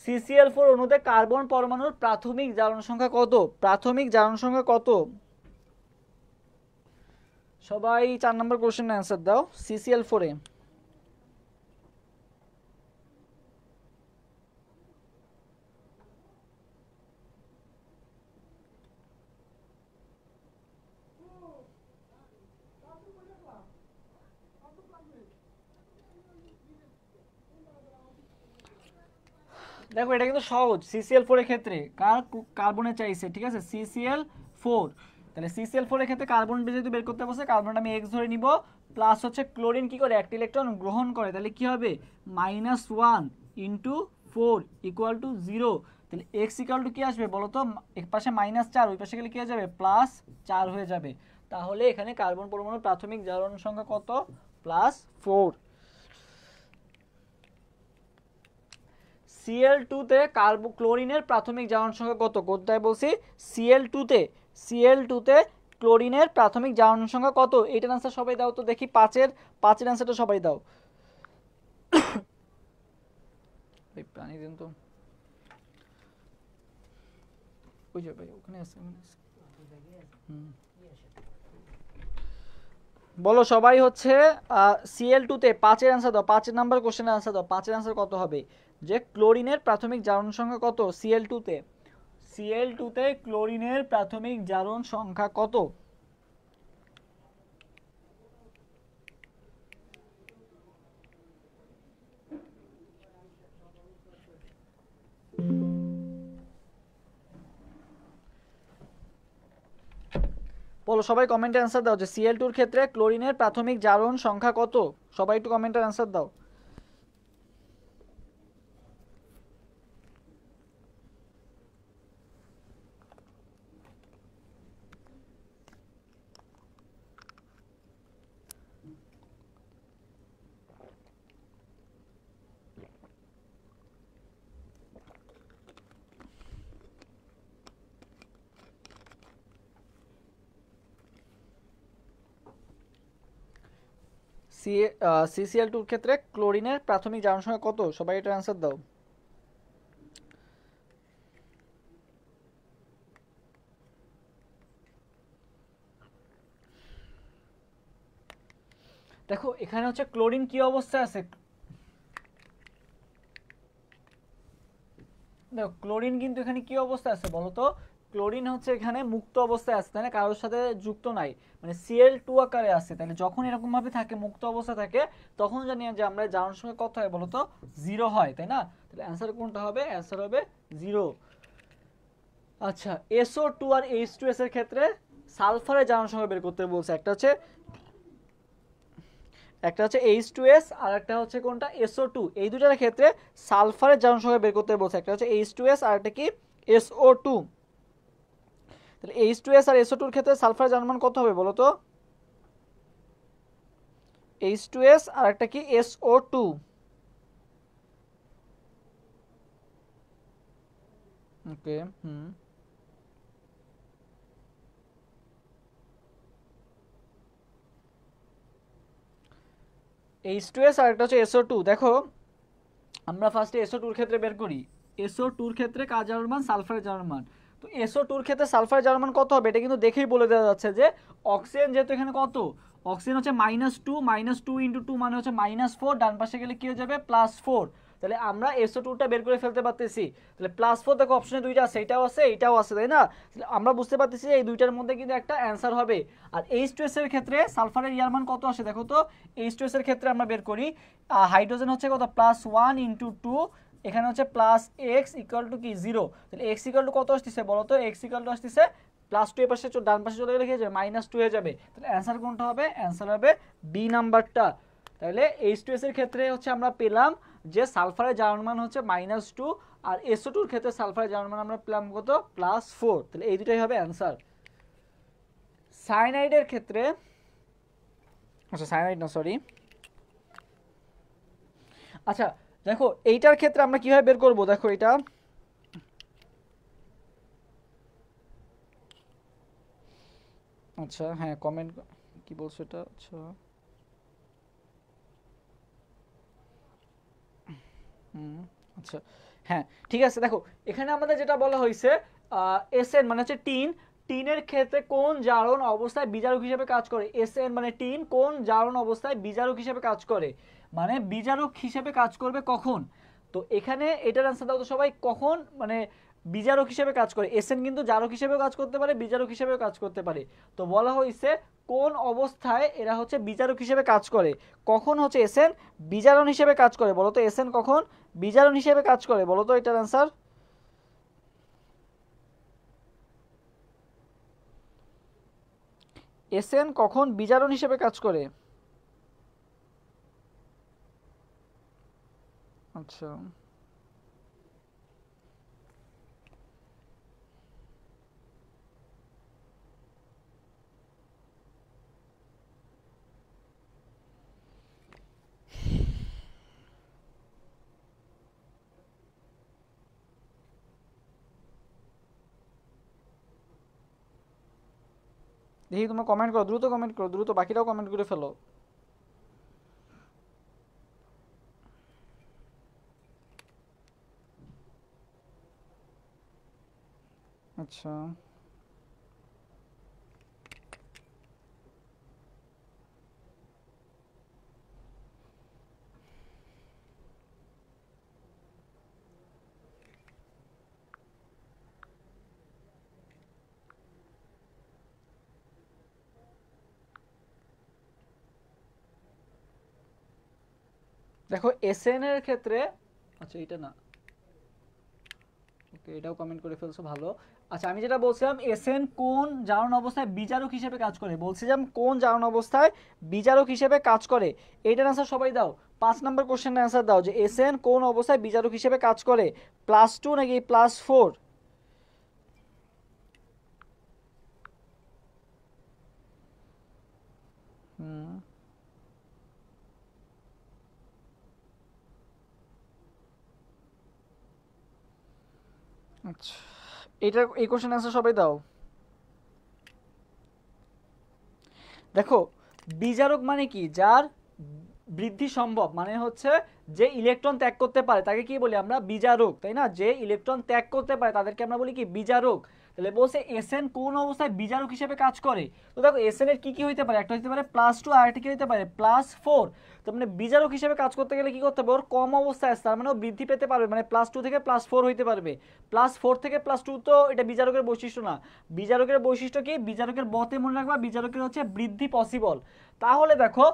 CCl4 অণুতে কার্বন পরমাণুর প্রাথমিক জারণ সংখ্যা কত, প্রাথমিক জারণ সংখ্যা কত, সবাই 4 নম্বর কোশ্চেনের অ্যান্সার দাও। CCl4 এ দেখো এটা কিন্তু সহজ। CCl4 এর ক্ষেত্রে কার্বনে চাইছে, ঠিক আছে, CCl4, তাহলে CCl4 এর ক্ষেত্রে কার্বন যেহেতু বের করতে বলছে, কার্বনটা আমি x ধরে নিব, প্লাস হচ্ছে ক্লোরিন কি করে, একটা ইলেকট্রন গ্রহণ করে, তাহলে কি হবে, -1 × 4 = 0, তাহলে x = কি আসবে বলো তো, এক পাশে -4, ওই পাশে গেলে কি হয়ে যাবে, +4 হয়ে যাবে। তাহলে এখানে কার্বন পরমাণুর প্রাথমিক জারণ সংখ্যা কত, +4। Cl2 তে ক্লোরিনের প্রাথমিক জারণ সংখ্যা কত, কোথায় বলছি, Cl2 তে ক্লোরিনের প্রাথমিক জারণ সংখ্যা কত, এইটার আনসার সবাই দাও তো দেখি, পাঁচের আনসারটা সবাই দাও। ভাই পানি দিন তো, ওই যে ভাই ওখানে আছে, বলো সবাই হচ্ছে Cl2 তে 5-এর আনসার দাও, 5 নাম্বার কোশ্চেনের আনসার দাও, 5-এর আনসার কত হবে, যে ক্লোরিনের প্রাথমিক জারণ সংখ্যা কত Cl2 তে, Cl2 তে ক্লোরিনের প্রাথমিক জারণ সংখ্যা কত। বলো সবাই কমেন্টে অ্যান্সার দাও যে Cl2 এর ক্ষেত্রে ক্লোরিনের প্রাথমিক জারণ সংখ্যা কত, সবাই একটু কমেন্টের অ্যান্সার দাও। CCl2 এর ক্ষেত্রে ক্লোরিনের প্রাথমিক জারণ সংখ্যা কত, সবাই এটার অ্যান্সার দাও। দেখো এখানে হচ্ছে ক্লোরিন কি অবস্থায় আছে, দেখো ক্লোরিন কিন্তু এখানে কি অবস্থায় আছে বলো তো, ক্লোরিন হচ্ছে এখানে মুক্ত অবস্থায় আছে, তাই না, কারোর সাথে যুক্ত নাই, মানে Cl2 আকারে আছে, তাহলে যখন এরকম ভাবে থাকে, মুক্ত অবস্থা থাকে, তখন জানি যে আমরা জারণ সংখ্যা কত হয় বলো তো, 0 হয়, তাই না, তাহলে অ্যান্সার কোনটা হবে, অ্যান্সার হবে 0। আচ্ছা, SO2 আর H2S এর ক্ষেত্রে সালফারের জারণ সংখ্যা বের করতে বলছে, একটা হচ্ছে H2S আর একটা হচ্ছে কোনটা, SO2, এই দুটার ক্ষেত্রে সালফারের জারণ সংখ্যা বের করতে বলছে, একটা হচ্ছে H2S আর একটা কি SO2। তাহলে H2S আর SO2 এর ক্ষেত্রে সালফারের জারণ মান কত হবে বলো তো, H2S আর একটা কি SO2। ওকে। হুম। H2S আর একটা হচ্ছে SO2। দেখো আমরা ফার্স্টে SO2 এর ক্ষেত্রে বের করি। SO2 এর ক্ষেত্রে কার জারণ মান, সালফারের জারণ মান। তো SO2 এর ক্ষেত্রে সালফারের জারণ মান কত হবে এটা কিন্তু দেখেই বলে দেওয়া যাচ্ছে যে অক্সিজেন যেহেতু এখানে কত, অক্সিজেন হচ্ছে -2, -2 × 2 মানে হচ্ছে -4, ডান পাশে গেলে কি হয়ে যাবে +4। তাহলে আমরা SO2টা বের করে ফেলতে পারতেছি। তাহলে +4 দেখো অপশনে দুইটা আছে, এটাও আছে এটাও আছে, তাই না? তাহলে আমরা বুঝতে পারতেছি যে এই দুইটার মধ্যে কিন্তু একটা অ্যান্সার হবে। আর H2S এর ক্ষেত্রে সালফারের ইয়ার মান কত আসে দেখো তো। H2S এর ক্ষেত্রে আমরা বের করি, হাইড্রোজেন হচ্ছে কত +1 × 2, এখানে হচ্ছে +x = কি 0। তাহলে x = কত আসতেছে বলো তো, x = আসতেছে +2, এর পাশে ডান পাশে চলে গেলে কি হয়ে যাবে -2 হয়ে যাবে। তাহলে অ্যান্সার কোনটা হবে, অ্যান্সার হবে বি নাম্বারটা। তাহলে H2S এর ক্ষেত্রে হচ্ছে আমরা পেলাম যে সালফারের জারণ মান হচ্ছে -2, আর SO2 এর ক্ষেত্রে সালফারের জারণ মান আমরা পেলাম কত +4। তাহলে এই দুটাই হবে অ্যান্সার। সায়ানাইডের ক্ষেত্রে, আচ্ছা সায়ানাইড না সরি, আচ্ছা দেখো এইটার ক্ষেত্রে আমরা কিভাবে বের করব, দেখো এটা আচ্ছা হ্যাঁ কমেন্ট কি বলছো এটা, আচ্ছা হুম আচ্ছা হ্যাঁ ঠিক আছে। দেখো এখানে আমাদের যেটা বলা হয়েছে এসএন মানে হচ্ছে টিন, টিনের ক্ষেত্রে কোন জারণ অবস্থায় বিজারক হিসেবে কাজ করে, এসএন মানে টিন কোন জারণ অবস্থায় বিজারক হিসেবে কাজ করে, মানে বিজারক হিসেবে কাজ করবে কখন। তো এখানে এটার অ্যান্সার দাও তো সবাই, কখন মানে বিজারক হিসেবে কাজ করে। এসএন কিন্তু জারক হিসেবেও কাজ করতে পারে, বিজারক হিসেবেও কাজ করতে পারে। তো বলা হয়েছে কোন অবস্থায় এরা হচ্ছে বিজারক হিসেবে কাজ করে, কখন হচ্ছে এসএন বিজারণ হিসেবে কাজ করে বলো তো, এসএন কখন বিজারণ হিসেবে কাজ করে বলো তো এটার অ্যান্সার। এসএন কখন বিজারণ হিসেবে কাজ করে, আচ্ছা দেখি তোমরা কমেন্ট করো, দ্রুত কমেন্ট করো, দ্রুত বাকিরাও কমেন্ট করে ফেলো। আচ্ছা দেখো এসএন এর ক্ষেত্রে, আচ্ছা এটা না, ওকে এটাও কমেন্ট করে ফেলছো ভালো। আচ্ছা আমি যেটা বলছিলাম এসএন কোন জারণ অবস্থায় বিজারক হিসেবে কাজ করে, বলছিলাম কোন জারণ অবস্থায় বিজারক হিসেবে কাজ করে, এইটার অ্যান্সার সবাই দাও। 5 নম্বর কোশ্চেনের অ্যান্সার দাও যে এসএন কোন অবস্থায় বিজারক হিসেবে কাজ করে, +2 নাকি +4। হুম আচ্ছা এটার এই কোশ্চেন অ্যান্সার সবাই দাও। দেখো বিজারক মানে কি, যার বৃদ্ধি সম্ভব, মানে হচ্ছে যে ইলেকট্রন ত্যাগ করতে পারে তাকে কি বলি আমরা বিজারক, তাই না? যে ইলেকট্রন ত্যাগ করতে পারে তাদেরকে আমরা বলি কি বিজারক। তাহলে বলছে এসএন কোন অবস্থায় বিজারক হিসেবে কাজ করে। তো দেখো এসএন এর কি কি হইতে পারে, একটা হইতে পারে +2 আর একটা কি হইতে পারে +4। তো মানে বিজারক হিসেবে কাজ করতে গেলে কি করতে হবে, ওর কম অবস্থায় আছে তার মানে ও বৃদ্ধি পেতে পারবে, মানে +2 থেকে +4 হইতে পারবে। +4 থেকে +2 তো এটা বিজারকের বৈশিষ্ট্য না। বিজারকের বৈশিষ্ট্য কি, বিজারকের বতে মনে রাখবা বিজারকের হচ্ছে বৃদ্ধি পসিবল। তাহলে দেখো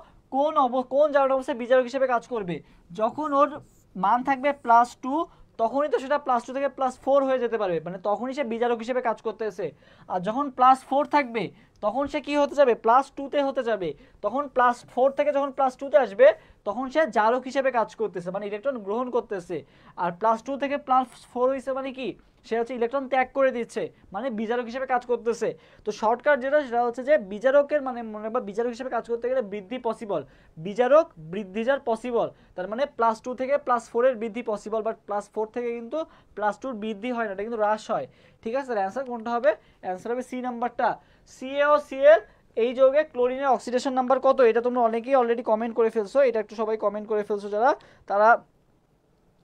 কোন জারণ অবস্থায় বিজারক হিসেবে কাজ করবে, যখন ওর মান থাকবে +2 তখনই তো সেটা +2 থেকে +4 হয়ে যেতে পারবে, মানে তখনই সে বিজারক হিসেবে কাজ করতেছে। আর যখন +4 থাকবে তখন সে কি হতে যাবে, +2 তে হতে যাবে। তখন +4 থেকে যখন +2 তে আসবে তখন সে জারক হিসেবে কাজ করতেছে, মানে ইলেকট্রন গ্রহণ করতেছে। আর +2 থেকে +4 হয়েছে মানে কি, সে হচ্ছে ইলেকট্রন ত্যাগ করে দিচ্ছে, মানে বিজারক হিসেবে কাজ করতেছে। তো শর্টকাট যেটা সেটা হচ্ছে যে বিজারকের মানে মনে বা বিজারক হিসেবে কাজ করতে গেলে বৃদ্ধি পসিবল, বিজারক বৃদ্ধিজার পসিবল, তার মানে +2 থেকে +4 এর বৃদ্ধি পসিবল, বাট +4 থেকে কিন্তু +2 বৃদ্ধি হয় না, এটা কিন্তু হ্রাস হয়। ঠিক আছে, অ্যান্সার কোনটা হবে? অ্যান্সার হবে সি নাম্বারটা। CaO Cl এই যৌগে ক্লোরিনের অক্সিডেশন নাম্বার কত? এটা তোমরা অনেকেই অলরেডি কমেন্ট করে ফেলছো, এটা একটু সবাই কমেন্ট করে ফেলছো যারা, তারা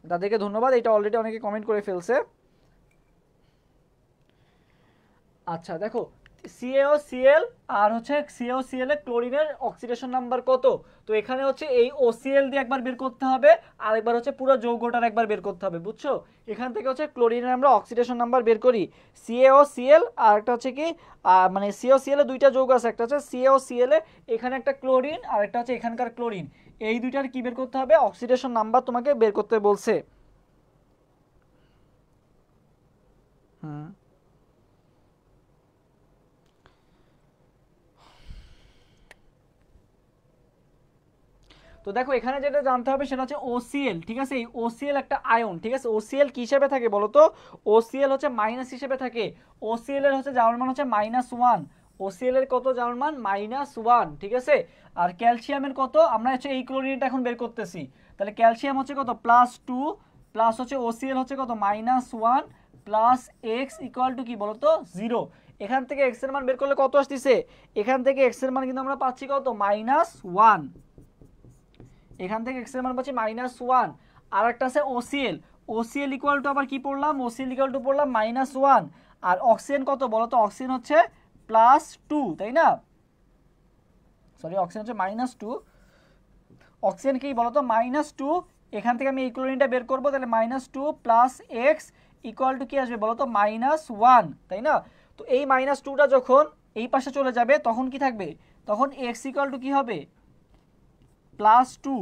তাদেরকে ধন্যবাদ, এটা অলরেডি অনেকে কমেন্ট করে ফেলছে। আচ্ছা দেখো, CaOCl আর হচ্ছে CaOCl এর ক্লোরিনের অক্সিডেশন নাম্বার কত? তো এখানে হচ্ছে এই OCl দিয়ে একবার বের করতে হবে, আর একবার হচ্ছে পুরো যৌগটার একবার বের করতে হবে, বুঝছো? এখান থেকে হচ্ছে ক্লোরিনের আমরা অক্সিডেশন নাম্বার বের করি, CaOCl আর একটা হচ্ছে কি মানে CaOCl এর দুইটা যৌগ আছে, একটা হচ্ছে CaOCl এ এখানে একটা ক্লোরিন আর একটা হচ্ছে এখানকার ক্লোরিন, এই দুইটার কি বের করতে হবে? অক্সিডেশন নাম্বার তোমাকে বের করতে বলছে। হুম, তো দেখো এখানে যেটা জানতে হবে সেটা হচ্ছে OCl, ঠিক আছে? এই OCl একটা আয়ন, ঠিক আছে? OCl কি হিসেবে থাকে বলো তো? OCl হচ্ছে মাইনাস হিসেবে থাকে। OCl এর হচ্ছে জার্মান মান হচ্ছে -1, OCl এর কত জার্মান মান? -1, ঠিক আছে? আর ক্যালসিয়ামের কত? আমরা হচ্ছে এই ক্লোরিনটা এখন বের করতেছি, তাহলে ক্যালসিয়াম হচ্ছে কত? +2 প্লাস হচ্ছে OCl হচ্ছে কত? -1 প্লাস x ইকুয়াল টু কি বলো তো? 0। এখান থেকে x এর মান বের করলে কত আসতেছে? এখান থেকে x এর মান কিন্তু আমরা পাচ্ছি কত? -1। এখান থেকে x এর মান পাচ্ছি -1। আর একটা আছে OCl, OCl ইকুয়াল টু আবার কি পড়লাম? OCl ইকুয়াল টু পড়লাম -1। আর অক্সিজেন কত বলো তো? অক্সিজেন হচ্ছে +2, তাই না? সরি, অক্সিজেন হচ্ছে -2, অক্সিজেন কি বলো তো? -2। এখান থেকে আমি এই ক্লোরিনটা বের করবো, তাহলে -2 প্লাস x ইকুয়াল টু কি আসবে বলো তো? -1, তাই না? তো এই -2টা যখন এই পাশে চলে যাবে তখন কি থাকবে? তখন x ইকুয়াল টু কি হবে? +2।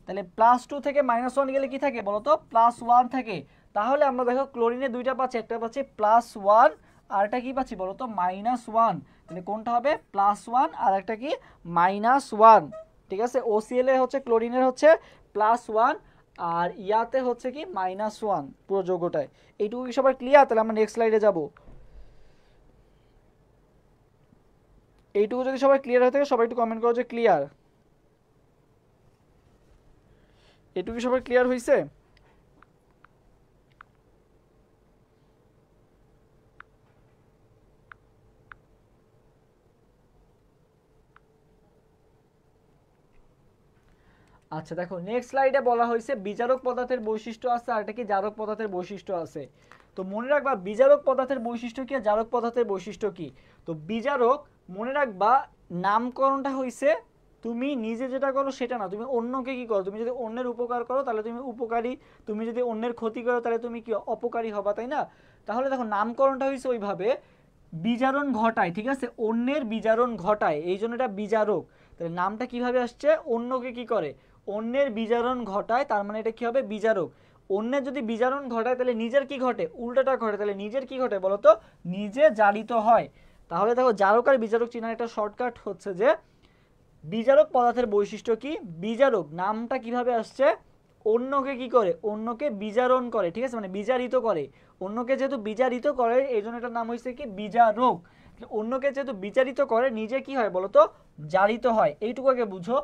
তাহলে +2 থেকে -1 গেলে কি থাকে বলো তো? +1 থাকে। তাহলে আমরা দেখো ক্লোরিনে দুইটা পাচ্ছি, একটা পাচ্ছি +1 আর একটা কি পাচ্ছি বলো তো? -1। তাহলে কোনটা হবে? +1 আর একটা কি? -1, ঠিক আছে? OCl এ হচ্ছে ক্লোরিনের হচ্ছে +1 আর ইয়াতে হচ্ছে কি -1, পুরো যৌগটায়। এইটুকু কি সবার ক্লিয়ার? তাহলে আমরা নেক্সট স্লাইডে যাব। এইটুকু যদি সবাই ক্লিয়ার হয়ে থাকে সবাই একটু কমেন্ট করো যে ক্লিয়ার। এটুকু সবার ক্লিয়ার হয়েছে? আচ্ছা দেখো, নেক্সট স্লাইডে বলা হয়েছে বিজারক পদার্থের বৈশিষ্ট্য আছে আর এটা কি জারক পদার্থের বৈশিষ্ট্য আছে। তো মনে রাখবা বিজারক পদার্থের বৈশিষ্ট্য কি আর জারক পদার্থের বৈশিষ্ট্য কি। তো বিজারক মনে রাখবা নামকরণটা হয়েছে তুমি নিজে যেটা করো সেটা না, তুমি অন্যকে কি করো। তুমি যদি অন্যের উপকার করো তাহলে তুমি উপকারী, তুমি যদি অন্যের ক্ষতি করো তাহলে তুমি কি অপকারী হবা, তাই না? তাহলে দেখো নামকরণটা হয়েছে ওইভাবে বিজারণ ঘটায়, ঠিক আছে? অন্যের বিজারণ ঘটায়, এই জন্য এটা বিজারক। তাহলে নামটা কিভাবে আসছে? অন্যকে কি করে? অন্যের বিজারণ ঘটায়, তার মানে এটা কি হবে? বিজারক। অন্যের যদি বিজারণ ঘটায় তাহলে নিজের কি ঘটে? উল্টাটা ঘটে। তাহলে নিজের কি ঘটে বলো তো? নিজে জারিত হয়। তাহলে দেখো জারক আর বিজারক চিনার একটা শর্টকাট হচ্ছে যে বিজারক পদার্থের বৈশিষ্ট্য কি? বিজারক নামটা কিভাবে আসছে? অন্যকে কি করে? অন্যকে বিজারণ করে, ঠিক আছে? মানে বিজারিত করে। অন্যকে যেহেতু বিজারিত করে এই জন্য এটার নাম হয়েছে কি? বিজারক। অন্যকে যেহেতু বিজারিত করে নিজে কি হয় বলতো? জারিত হয়। এইটুকু আগে বুঝো,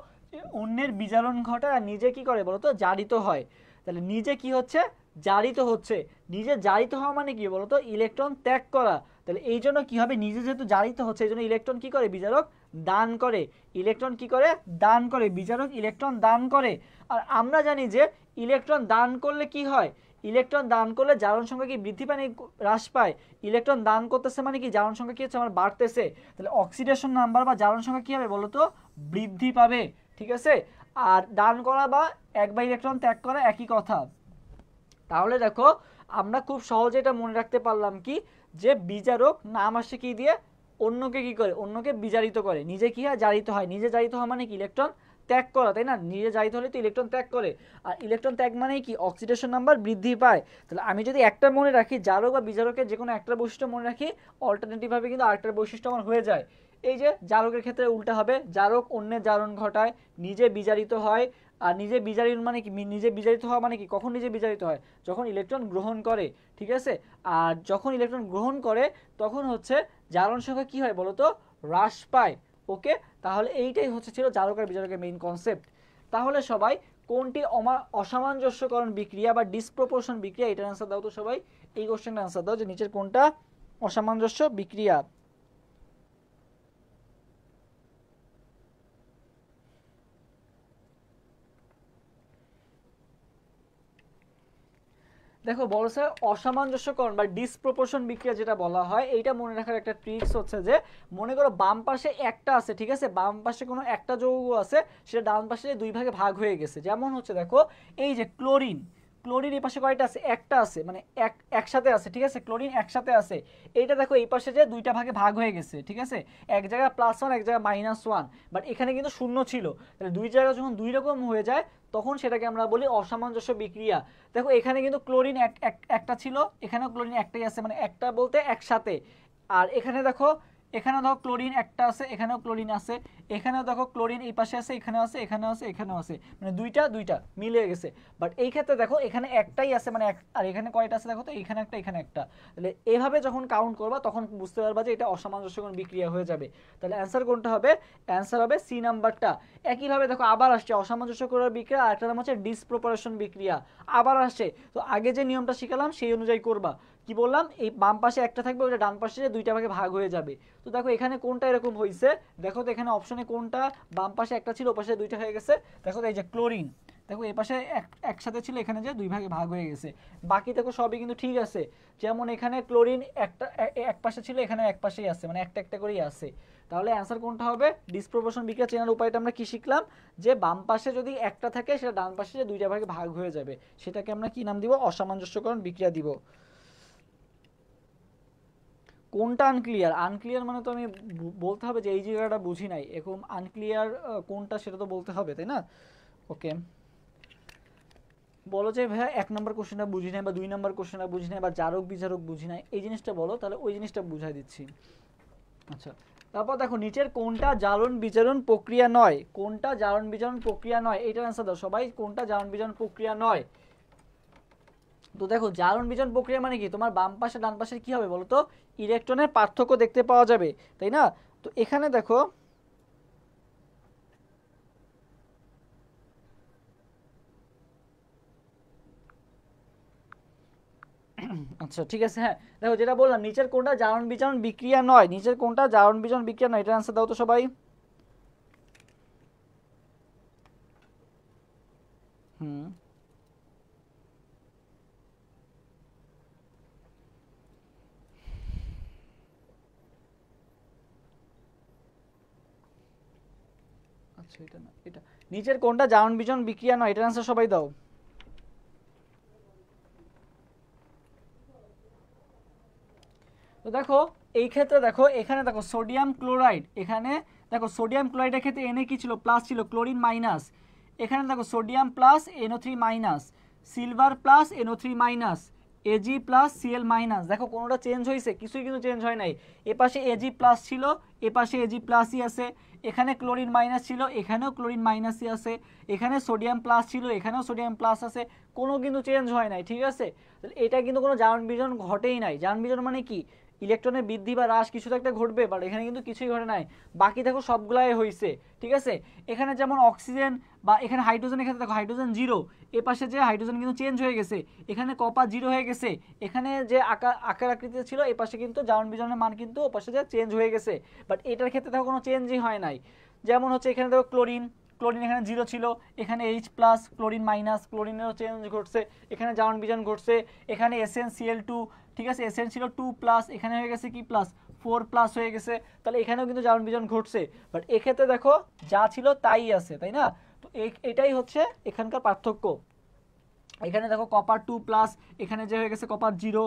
অন্যের বিজারণ ঘটায় আর নিজে কি করে বলতো? জারিত হয়। তাহলে নিজে কি হচ্ছে? জারিত হচ্ছে। নিজে জারিত হওয়া মানে কি বলতো? ইলেকট্রন ত্যাগ করা। তাহলে এই জন্য কি হবে? নিজে যেহেতু জারিত হচ্ছে এই জন্য ইলেকট্রন কি করে? বিজারক দান করে। ইলেকট্রন কি করে? দান করে। বিজারক ইলেকট্রন দান করে। আর আমরা জানি যে ইলেকট্রন দান করলে কি হয়? ইলেকট্রন দান করলে জারণ সংখ্যা কি বৃদ্ধি পায় না হ্রাস পায়? ইলেকট্রন দান করতেছে মানে কি জারণ সংখ্যা কি হচ্ছে? আমার বাড়তেছে। তাহলে অক্সিডেশন নাম্বার বা জারণ সংখ্যা কি হবে বলতো? বৃদ্ধি পাবে, ঠিক আছে? আর দান করা বা একবার ইলেকট্রন ত্যাগ করা একই কথা। তাহলে দেখো আমরা খুব সহজে এটা মনে রাখতে পারলাম কি, যে বিজারক নাম আসে কি দিয়ে? অন্যকে কি করে? অন্যকে বিজারিত করে। নিজে কি হয়? জারিত হয়। নিজে জারিত হওয়া মানে কি? ইলেকট্রন ত্যাগ করা, তাই না? নিজে জারিত হলে তো ইলেকট্রন ত্যাগ করে, আর ইলেকট্রন ত্যাগ মানে কি? অক্সিডেশন নাম্বার বৃদ্ধি পায়। তাহলে আমি যদি একটা মনে রাখি জারক বা বিজারকের যে কোনো একটা বৈশিষ্ট্য মনে রাখি, অল্টারনেটিভ ভাবে কিন্তু আরেকটার বৈশিষ্ট্য আমার হয়ে যায়। এই যে জারকের ক্ষেত্রে উল্টা হবে, জারক অন্যের জারণ ঘটায়, নিজে বিজারিত হয়। আর নিজে বিজারিত মানে কি, নিজে বিজারিত হওয়া মানে কি, কখন নিজে বিজারিত হয়, যখন ইলেকট্রন গ্রহণ করে, ঠিক আছে। আর যখন ইলেকট্রন গ্রহণ করে তখন হচ্ছে জারণ সংখ্যা কি হয় বলতো, হ্রাস পায়। ওকে, তাহলে এইটাই হচ্ছে ছিল জারক আর বিজারকের মেইন কনসেপ্ট। তাহলে সবাই কোনটি অসামঞ্জস্যকরণ বিক্রিয়া বা ডিসপ্রপোর্শন বিক্রিয়া, এটার অ্যান্সার দাও তো সবাই। এই কোশ্চেনটা অ্যান্সার দাও যে নিচের কোনটা অসামঞ্জস্য বিক্রিয়া। দেখো বলছে অসামঞ্জস্যকরণ বা ডিসপ্রপোর্শন বিক্রিয়া যেটা বলা হয়, এইটা মনে রাখার একটা ট্রিক্স হচ্ছে যে মনে করো বাম পাশে একটা আছে, ঠিক আছে, বাম পাশে কোনো একটা যৌগ আছে, সেটা ডান পাশে দুই ভাগে ভাগ হয়ে গেছে। যেমন হচ্ছে দেখো এই যে ক্লোরিন, ক্লোরিন এই পাশে কয়টা আছে, একটা আছে, মানে একসাথে আছে, ঠিক আছে, ক্লোরিন একসাথে আছে। এইটা দেখো এই পাশে যে দুইটা ভাগে ভাগ হয়ে গেছে, ঠিক আছে, এক জায়গায় +1 এক জায়গায় -1, বাট এখানে কিন্তু শূন্য ছিল। তাহলে দুই জায়গা যখন দুই রকম হয়ে যায় তখন সেটাকে আমরা বলি অসামঞ্জস্য বিক্রিয়া। দেখো এখানে কিন্তু ক্লোরিন একটা ছিল, এখানেও ক্লোরিন একটাই আছে, মানে একটা বলতে একসাথে। আর এখানে দেখো, এখানেও দেখো ক্লোরিন একটা আছে, এখানেও ক্লোরিন আছে, এখানেও দেখো ক্লোরিন এই পাশে আছে, এখানেও আছে, এখানেও আছে, এখানেও আছে, মানে দুইটা দুইটা মিলে গেছে। বাট এই ক্ষেত্রে দেখো এখানে একটাই আছে, মানে আর এখানে কয়টা আছে দেখো তো, এখানে একটা এখানে একটা। তাহলে এভাবে যখন কাউন্ট করবা তখন বুঝতে পারবা যে এটা অসামঞ্জস্যকরণ বিক্রিয়া হয়ে যাবে। তাহলে অ্যান্সার কোনটা হবে, অ্যান্সার হবে সি নাম্বারটা। একইভাবে দেখো আবার আসছে অসামঞ্জস্যকরণ বিক্রিয়া, আর একটা নাম হচ্ছে ডিসপ্রপোর্শন বিক্রিয়া, আবার আসছে। তো আগে যে নিয়মটা শিখালাম সেই অনুযায়ী করবা। কি বললাম, এই বাম পাশে একটা থাকবে, ওটা ডান পাশে দুইটা ভাগে ভাগ হয়ে যাবে। তো দেখো এখানে কোনটা এরকম হয়েছে, দেখো তো এখানে অপশনে কোনটা, বাম পাশে একটা ছিল, ও পাশে দুইটা হয়ে গেছে। দেখো তো এই যে ক্লোরিন, দেখো এই পাশে একসাথে ছিল, এখানে যে দুই ভাগে ভাগ হয়ে গেছে। বাকি দেখো সবই কিন্তু ঠিক আছে। যেমন এখানে ক্লোরিন একটা এক পাশে ছিল, এখানে এক পাশেই আছে, মানে একটা একটা করেই আছে। তাহলে অ্যান্সার কোনটা হবে, ডিসপ্রপোর্শন বিক্রিয়া চেনার উপায়টা আমরা কি শিখলাম, যে বাম পাশে যদি একটা থাকে সেটা ডান পাশে যে দুইটা ভাগে ভাগ হয়ে যাবে, সেটাকে আমরা কি নাম দিব, অসামঞ্জস্যকরণ বিক্রিয়া দিব। কোনটা আনক্লিয়ার, আনক্লিয়ার মানে তো আমি বলতে হবে যে এই জায়গাটা বুঝি নাই, এরকম আনক্লিয়ার কোনটা সেটা তো বলতে হবে, তাই না। ওকে, বলো যে ভাইয়া 1 নম্বর কোশ্চেনটা বুঝি নাই বা 2 নম্বর কোশ্চেনটা বুঝি নাই বা জারক বিজারক বুঝি নাই, এই জিনিসটা বলো, তাহলে ওই জিনিসটা বুঝাই দিচ্ছি। আচ্ছা, তারপর দেখো নিচের কোনটা জারণ বিজারণ প্রক্রিয়া নয়, কোনটা জারণ বিজারণ প্রক্রিয়া নয়, এইটার অ্যান্সার দাও সবাই, কোনটা জারণ বিজারণ প্রক্রিয়া নয়। তো দেখো জারণ বিজারণ প্রক্রিয়া মানে কি, তোমার বাম পাশে ডান পাশে কি হবে বলো তো, ইলেকট্রনের পার্থক্য দেখতে পাওয়া যাবে, তাই না। তো এখানে দেখো আচ্ছা ঠিক আছে, হ্যাঁ দেখো যেটা বললাম, নিচের কোনটা জারণ বিজারণ বিক্রিয়া নয়, নিচের কোনটা জারণ বিজারণ বিক্রিয়া নয়, এটার অ্যান্সার দাও তো সবাই। হুম, আচ্ছা এটা না, এটা নিচের কোনটা জারণ বিজারণ বিক্রিয়া নয়, এটার অ্যান্সার সবাই দাও। তো দেখো এই ক্ষেত্রে দেখো, এখানে দেখো সোডিয়াম ক্লোরাইড, এখানে দেখো সোডিয়াম ক্লোরাইডের ক্ষেত্রে এনে কি ছিল, প্লাস ছিল, ক্লোরিন মাইনাস। এখানে দেখো sodium plus NO3 minus, silver plus NO3 minus, Ag plus Cl minus. দেখো কোনোটা চেঞ্জ হয়েছে, কিছুই কিন্তু চেঞ্জ হয় নাই। এ পাশে Ag প্লাস ছিল, এ পাশে Ag প্লাসই আছে। এখানে ক্লোরিন মাইনাস ছিল, এখানেও ক্লোরিন মাইনাসই আছে। এখানে সোডিয়াম প্লাস ছিল, এখানেও সোডিয়াম প্লাস আছে। কোনো কিন্তু চেঞ্জ হয় নাই, ঠিক আছে। এটা কিন্তু কোনো জারণ বিজারণ ঘটেই নাই। জারণ বিজারণ মানে কি, ইলেকট্রনের বৃদ্ধি বা হ্রাস কিছু তো একটা ঘটবে, বাট এখানে কিন্তু কিছুই ঘটে নাই। বাকি দেখো সবগুলাই হয়েছে, ঠিক আছে। এখানে যেমন অক্সিজেন বা এখানে হাইড্রোজেনের ক্ষেত্রে দেখো হাইড্রোজেন 0, এ পাশে যে হাইড্রোজেন কিন্তু চেঞ্জ হয়ে গেছে, এখানে কপার 0 হয়ে গেছে। এখানে যে আকার আকৃতিতে ছিল, এ পাশে কিন্তু জারণ বিজারণের মান কিন্তু ও পাশে যে চেঞ্জ হয়ে গেছে, বাট এটার ক্ষেত্রে দেখো কোনো চেঞ্জই হয় নাই। যেমন হচ্ছে এখানে দেখো ক্লোরিন, ক্লোরিন এখানে 0 ছিল, এখানে H প্লাস, ক্লোরিন মাইনাস, ক্লোরিনেরও চেঞ্জ ঘটছে, এখানে জারণ বিজারণ ঘটছে। এখানে SnCl2, ঠিক আছে, SN ছিল 2 প্লাস, এখানে হয়ে গেছে কি প্লাস 4 প্লাস হয়ে গেছে। তাহলে এখানেও কিন্তু জারণ বিজারণ ঘটছে, বাট এক্ষেত্রে দেখো যা ছিল তাই আছে, তাই না। তো এটাই হচ্ছে এখানকার পার্থক্য। এখানে দেখো কপার 2 প্লাস, এখানে যে হয়ে গেছে কপার 0।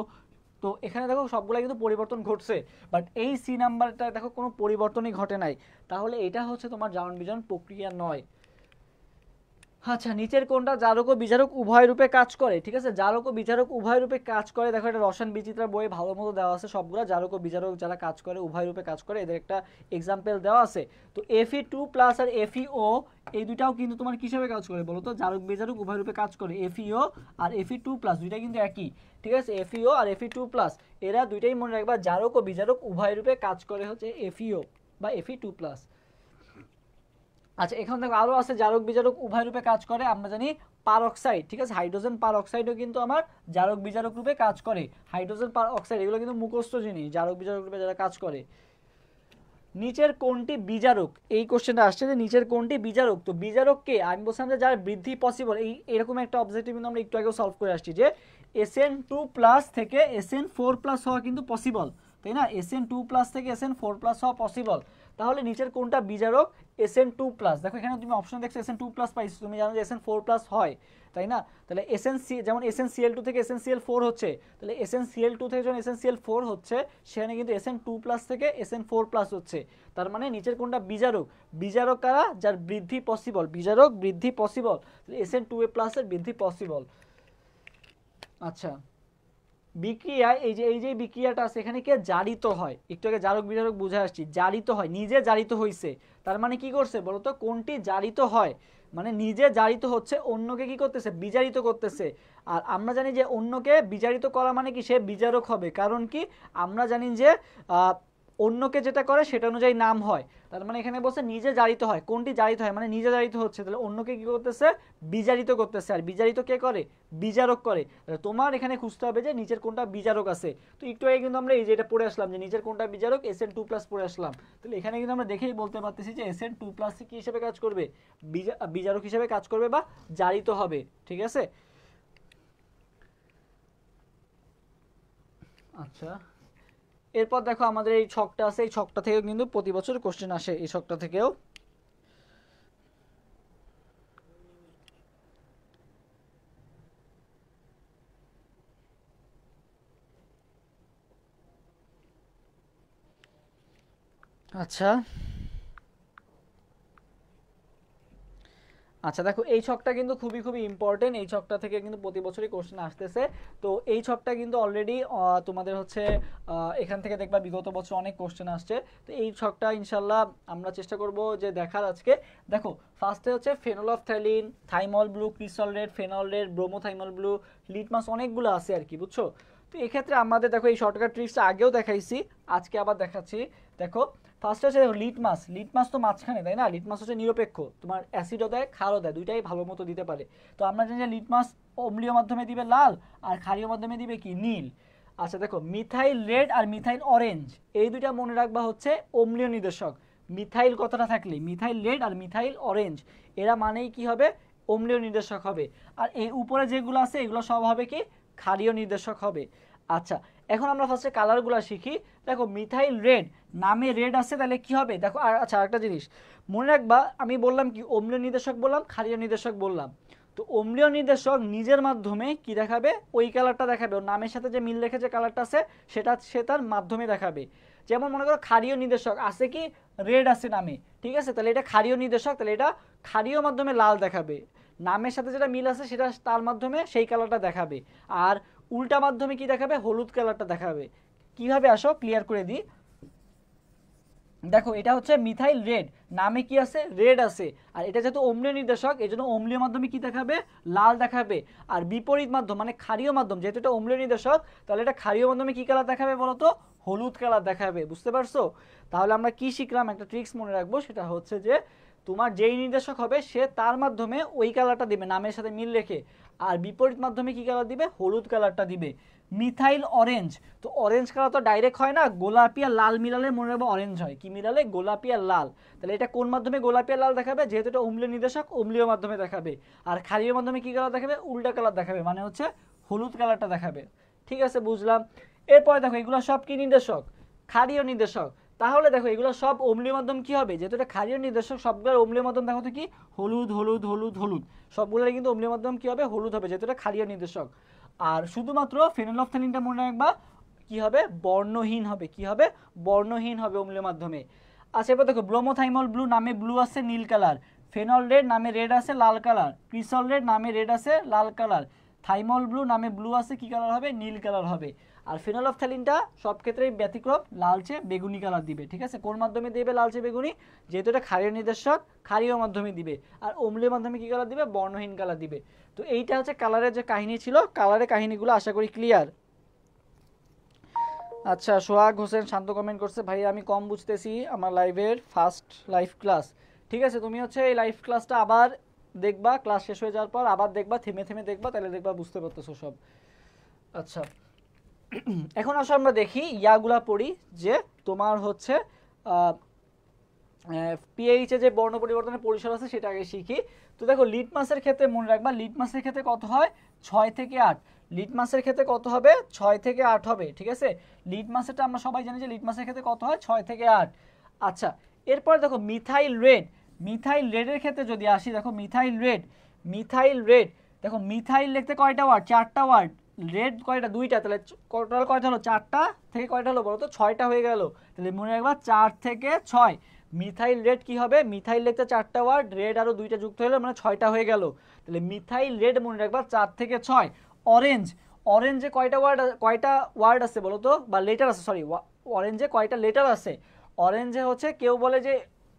তো এখানে দেখো সবগুলাই কিন্তু পরিবর্তন ঘটছে, বাট এই সি নাম্বারটা দেখো কোনো পরিবর্তনই ঘটে নাই। তাহলে এটা হচ্ছে তোমার জারণ বিজারণ প্রক্রিয়া নয়। আচ্ছা, নিচের কোনটা জারক ও বিজারক উভয় রূপে কাজ করে? ঠিক আছে, জারক ও বিজারক উভয় রূপে কাজ করে। দেখো এটা রসায়ন বিচিত্রা বইয়ে ভালো মতো দেওয়া আছে সবগুলা, জারক ও বিজারক যারা কাজ করে উভয় রূপে কাজ করে এদের একটা এক্সাম্পল দেওয়া আছে। তো Fe2+ আর FeO এই দুইটাও কিন্তু তোমার কি হিসেবে কাজ করে বলো তো? জারক বিজারক উভয় রূপে কাজ করে। FeO আর Fe2+ দুইটা কিন্তু একই, ঠিক আছে? FeO আর Fe2+ এরা দুইটাই মনে রাখবা জারক ও বিজারক উভয় রূপে কাজ করে হচ্ছে FeO বা Fe2+। আচ্ছা, এখন দেখো আরো আছে জারক বিজারক উভয় রূপে কাজ করে। আমরা জানি পারঅক্সাইড, ঠিক আছে, হাইড্রোজেন পারঅক্সাইডও কিন্তু আমার জারক বিজারক রূপে কাজ করে। হাইড্রোজেন পারঅক্সাইড এগুলো কিন্তু মুখস্থ জিনিস, জারক বিজারক রূপে যারা কাজ করে। নিচের কোনটি বিজারক? এই কোশ্চেনটা আসছে যে নিচের কোনটি বিজারক। তো বিজারক কে? আমি বলছিলাম যে যার বৃদ্ধি পসিবল। এরকম একটা অবজেক্টিভ কিন্তু আমরা একটু আগেও সলভ করে আসছি যে Sn2+ থেকে Sn4+ হওয়া কিন্তু পসিবল, তাই না? Sn2+ থেকে Sn4+ হওয়া পসিবল। তাহলে নিচের কোনটা বিজারক? Sn2+। দেখো এখানে তুমি অপশন দেখছো Sn2+ পাইছো, তুমি জানো যে Sn4+ হয়, তাই না? তাহলে যেমন SnCl2 থেকে SnCl4 হচ্ছে, তাহলে SnCl2 থেকে যখন SnCl4 হচ্ছে সেখানে কিন্তু Sn2+ থেকে Sn4+ হচ্ছে। তার মানে নিচের কোনটা বিজারক? বিজারক কারা? যার বৃদ্ধি পসিবল, বিজারক বৃদ্ধি পসিবল, Sn2+ এর বৃদ্ধি পসিবল। আচ্ছা, বিক্রিয়ায় এই যে বিক্রিয়াটা আছে এখানে কে জারিত হয়? একটু আগে জারক বিজারক বুঝে আসছি, জারিত হয়, নিজে জারিত হইছে। তার মানে কি করছে বলতো? কোনটি জারিত হয় মানে নিজে জারিত হচ্ছে, অন্যকে কি করতেছে? বিজারিত করতেছে। আর আমরা জানি যে অন্যকে বিজারিত করা মানে কি সে বিজারক হবে, কারণ কি আমরা জানি যে অন্যকে যেটা করে সেটা অনুযায়ী নাম হয়। তার মানে এখানে বলছে নিজে জারিত হয়, কোনটি জারিত হয় মানে নিজে জারিত হচ্ছে, তাহলে অন্যকে কি করতেছে? বিজারিত করতেছে। আর বিজারিত কে করে? বিজারক করে। তোমার এখানে খুঁজতে হবে যে নিচের কোনটা বিজারক আছে। তো একটু আগে কিন্তু আমরা এই যে এটা পড়ে আসলাম যে নিচের কোনটা বিজারক, Sn2+ পড়ে আসলাম। তাহলে এখানে কিন্তু আমরা দেখেই বলতে পারতেছি যে Sn2+ কি হিসেবে কাজ করবে? বিজারক হিসেবে কাজ করবে বা জারিত হবে, ঠিক আছে? আচ্ছা, এরপর দেখো আমাদের এই ছকটা আছে, এই ছকটা থেকেও কিন্তু প্রতি বছর কোশ্চেন আসে, এই ছকটা থেকেও। আচ্ছা আচ্ছা, দেখো এই ছকটা কিন্তু খুবই খুবই ইম্পর্টেন্ট, এই ছকটা থেকে কিন্তু প্রতি বছরই কোশ্চেন আসতেছে। তো এই ছকটা কিন্তু অলরেডি তোমাদের হচ্ছে এখান থেকে দেখবা বিগত বছর অনেক কোশ্চেন আসছে। তো এই ছকটা ইনশাল্লাহ আমরা চেষ্টা করব যে দেখার আজকে। দেখো ফার্স্টে হচ্ছে phenolphthalein, thymol blue, cresol red, phenol red, bromothymol blue, litmus, অনেকগুলো আছে আর কি, বুঝছো? তো এক্ষেত্রে আমাদের দেখো এই শর্টকাট ট্রিক্সটা আগেও দেখাইছি, আজকে আবার দেখাচ্ছি। দেখো ফার্স্ট হচ্ছে লিটমাস। লিটমাস তো মাঝখানে, তাই না? লিটমাস হচ্ছে নিরপেক্ষ, তোমার অ্যাসিডও দেয় ক্ষারও দেয়, দুইটাই ভালো মতো দিতে পারে। তো আমরা জানি যে লিটমাস অম্লীয় মাধ্যমে দিবে লাল আর ক্ষারীয় মাধ্যমে দিবে কি নীল। আচ্ছা দেখো মিথাইল রেড আর মিথাইল অরেঞ্জ এই দুইটা মনে রাখবা হচ্ছে অম্লীয় নির্দেশক। মিথাইল কথাটা থাকলে মিথাইল রেড আর মিথাইল অরেঞ্জ এরা মানেই কি হবে? অম্লীয় নির্দেশক হবে। আর এই উপরে যেগুলো আছে এগুলো সব হবে কি? ক্ষারীয় নির্দেশক হবে। আচ্ছা, এখন আমরা ফার্স্টে কালারগুলো শিখি। দেখো মিথাইল রেড, নামে রেড আছে, তাহলে কি হবে দেখো। আর আচ্ছা আরেকটা জিনিস মনে রাখবা, আমি বললাম কি অম্লীয় নির্দেশক বললাম, ক্ষারীয় নির্দেশক বললাম। তো অম্লীয় নির্দেশক নিজের মাধ্যমে কি দেখাবে? ওই কালারটা দেখাবে, ওর নামের সাথে যে মিল রেখে যে কালারটা আছে সেটা সে তার মাধ্যমে দেখাবে। যেমন মনে করো ক্ষারীয় নির্দেশক আছে কি? রেড আছে নামে, ঠিক আছে, তাহলে এটা ক্ষারীয় নির্দেশক, তাহলে এটা ক্ষারীয় মাধ্যমে লাল দেখাবে। নামের সাথে যেটা মিল আছে সেটা তার মাধ্যমে সেই কালারটা দেখাবে। আর উল্টা মাধ্যমে কি দেখাবে? হলুদ কালারটা দেখাবে। কিভাবে আসো ক্লিয়ার করে দিই। দেখো এটা হচ্ছে মিথাইল রেড, নামে কি আছে? রেড আছে। আর এটা যেহেতু অম্লীয় নির্দেশক এই জন্য অম্লীয় মাধ্যমে কি দেখাবে? লাল দেখাবে। আর বিপরীত মাধ্যম মানে ক্ষারীয় মাধ্যম, যেহেতু এটা অম্লীয় নির্দেশক তাহলে এটা ক্ষারীয় মাধ্যমে কি কালার দেখাবে বলতো? হলুদ কালার দেখাবে। বুঝতে পারছো? তাহলে আমরা কি শিখলাম? একটা ট্রিক্স মনে রাখবো, সেটা হচ্ছে যে তোমার যেই নির্দেশক হবে সে তার মাধ্যমে ওই কালারটা দিবে নামের সাথে মিল রেখে, আর বিপরীত মাধ্যমে কি কালার দিবে? হলুদ কালারটা দিবে। মিথাইল অরেঞ্জ, তো অরেঞ্জ কালার তো ডাইরেক্ট হয় না, গোলাপি আর লাল মিলালে মনে রাখবো অরেঞ্জ হয়। কি মিলালে? গোলাপি আর লাল। তাহলে এটা কোন মাধ্যমে গোলাপি আর লাল দেখাবে? যেহেতু এটা অম্লীয় নির্দেশক অম্লীয় মাধ্যমে দেখাবে। আর ক্ষারীয় মাধ্যমে কি কালার দেখাবে? উল্টা কালার দেখাবে, মানে হচ্ছে হলুদ কালারটা দেখাবে। ঠিক আছে, বুঝলাম। এরপরে দেখো এগুলো সব কি নির্দেশক? ক্ষারীয় নির্দেশক। তাহলে দেখো এগুলো সব অম্লীয় মাধ্যম কি হবে? যেহেতু এটা ক্ষারীয় নির্দেশক সবগুলোর অম্লীয় মাধ্যম দেখো তো কি? হলুদ হলুদ হলুদ হলুদ, সবগুলোর কিন্তু অম্লীয় মাধ্যম কি হবে? হলুদ হবে, যেহেতু এটা ক্ষারীয় নির্দেশক। আর শুধুমাত্র ফেনলফথ্যালিনটা মনে রাখবা কি হবে? বর্ণহীন হবে। কি হবে? বর্ণহীন হবে অম্লীয় মাধ্যমে। আচ্ছা এবার দেখো ব্রোমোথাইমল ব্লু, নামে ব্লু আছে নীল কালার, ফেনল রেড নামে রেড আছে লাল কালার, ক্রিসল রেড নামে রেড আছে লাল কালার, থাইমল ব্লু নামে ব্লু আছে কি কালার হবে, নীল কালার হবে। আর ফেনলফথ্যালিনটা সব ক্ষেত্রেই ব্যতিক্রম, লালচে বেগুনি কালার দিবে, ঠিক আছে। কোন মাধ্যমে দিবে লালচে বেগুনি, যেহেতু এটা ক্ষারীয় নির্দেশক, ক্ষারীয় মাধ্যমে দিবে। আর অম্লীয় মাধ্যমে কি কালার দিবে, বর্ণহীন কালার দিবে। তো এইটা হচ্ছে কালারের যে কাহিনী ছিল, কালারের কাহিনীগুলো আশা করি ক্লিয়ার। আচ্ছা, সোহাগ হোসেন শান্ত কমেন্ট করছে, ভাই আমি কম বুঝতেছি আমার লাইভের ফার্স্ট লাইভ ক্লাস। ঠিক আছে, তুমি হচ্ছে এই লাইভ ক্লাসটা আবার দেখবা, ক্লাস শেষ হয়ে যাওয়ার পর আবার দেখবা, থেমে থেমে দেখবা, তাহলে দেখবা বুঝতে পারতেছো সব। আচ্ছা, এখন আসলে আমরা দেখি ইয়াগুলা পড়ি, যে তোমার হচ্ছে পিএইচ এ যে বর্ণ পরিবর্তনের পরিসর আছে সেটা আগে শিখি। তো দেখো লিটমাসের ক্ষেত্রে মনে রাখবা, লিটমাসের ক্ষেত্রে কত হয়, 6 থেকে 8। লিটমাসের ক্ষেত্রে কত হবে, 6 থেকে 8 হবে, ঠিক আছে। লিটমাসেরটা আমরা সবাই জানি যে লিটমাসের ক্ষেত্রে কত হয়, 6 থেকে 8। আচ্ছা, এরপর দেখো মিথাইল রেড, মিথাইল রেডের ক্ষেত্রে যদি আসি, দেখো মিথাইল রেড, মিথাইল রেড, দেখো মিথাইল লিখতে কয়টা ওয়ার্ড, 4টা ওয়ার্ড, রেড কয়টা, 2টা, তাহলে টোটাল কয়টা হলো, 4টা থেকে কয়টা হলো বলো তো, 6টা হয়ে গেল। তাহলে মনে রাখবা 4 থেকে 6। মিথাইল রেড কি হবে, মিথাইল লিখতে 4টা ওয়ার্ড, রেড আরো 2টা যুক্ত হলো, মানে 6টা হয়ে গেল। তাহলে মিথাইল রেড মনে রাখবা 4 থেকে 6। অরেঞ্জ, অরেঞ্জে কয়টা ওয়ার্ড আছে বলো তো, বা লেটার আছে, সরি, অরেঞ্জে কয়টা লেটার আছে। অরেঞ্জে হচ্ছে কেউ বলে যে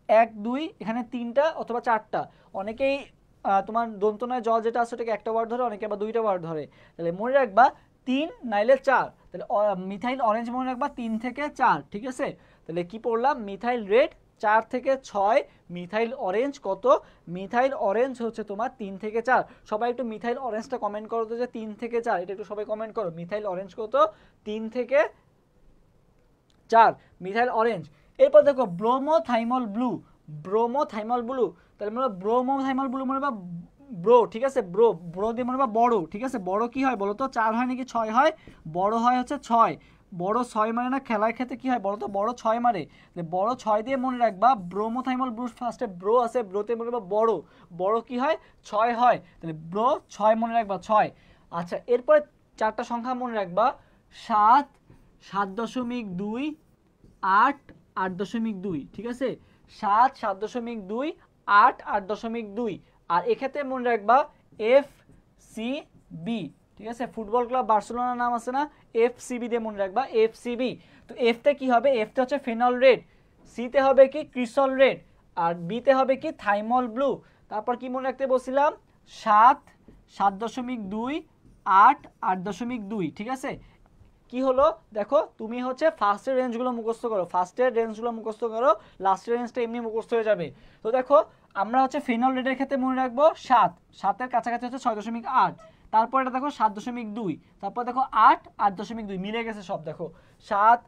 1 2, এখানে 3টা অথবা 4টা। অনেকেই তোমার দন্তনয় জ যেটা আছে ওটাকে একটা ওয়ার্ড ধরে, অনেকে আবার 2টা ওয়ার্ড ধরে। তাহলে মনে রাখবা 3 নাইলে 4। তাহলে মিথাইল অরেঞ্জ মনে রাখবা 3 থেকে 4, ঠিক আছে। তাহলে কি পড়লাম, মিথাইল রেড 4 থেকে 6, মিথাইল অরেঞ্জ কত, মিথাইল অরেঞ্জ হচ্ছে তোমার 3 থেকে 4। সবাই একটু মিথাইল অরেঞ্জটা কমেন্ট করো তো, যে 3 থেকে 4, এটা একটু সবাই কমেন্ট করো, মিথাইল অরেঞ্জ কত, 3 থেকে 4 মিথাইল অরেঞ্জ। এরপর দেখো ব্রোমোথাইমল ব্লু, ব্রোমোথাইমল ব্লু, তাহলে মনে ব্রোমোথাইমল ব্লু মনে বা ব্রো, ঠিক আছে, ব্রো, ব্রো দিয়ে মনে বা বড়, ঠিক আছে। বড় কি হয় বলো তো, 4 হয় নাকি 6 হয়, বড় হয় হচ্ছে 6। বড় 6 মানে না, খেলার ক্ষেত্রে কি হয় বলো তো, বড় 6 মারে। বড় 6 দিয়ে মনে রাখবা, ব্রোমোথাইমল ব্লু, ফার্স্টে ব্রো আছে, ব্রোতে মনে রাখবা বড়, বড় কি হয় 6 হয়, তাহলে ব্রো 6 মনে রাখবা 6। আচ্ছা, এরপরে 4টা সংখ্যা মনে রাখবা, 7, 7.2, 8, 8.2, ঠিক আছে। 7, 7.2, 8, 8.2। আর এক্ষেত্রে মনে রাখবা FCB, ঠিক আছে। ফুটবল ক্লাব বার্সেলোনার নাম আছে না, FCB দিয়ে মনে রাখবা, FCB। তো এফতে কি হবে, এফতে হচ্ছে ফেনল রেড, সিতে হবে কি ক্রিসল রেড, আর বিতে হবে কি থাইমল ব্লু। তারপর কি মনে রাখতে বলছিলাম, 7, 7.2, 8, 8.2, ঠিক আছে। কি হলো দেখো, তুমি হচ্ছে ফার্স্টের রেঞ্জগুলো মুখস্থ করো, ফার্স্টের রেঞ্জগুলো মুখস্থ করো, লাস্টের রেঞ্জটা এমনি মুখস্থ হয়ে যাবে। তো দেখো আমরা হচ্ছে ফেনল রেডের ক্ষেত্রে মনে রাখবো 7, 7-এর কাছাকাছি হচ্ছে 6.8। তারপর এটা দেখো 7.2, তারপর দেখো 8, 8.2, মিলে গেছে সব, দেখো 7,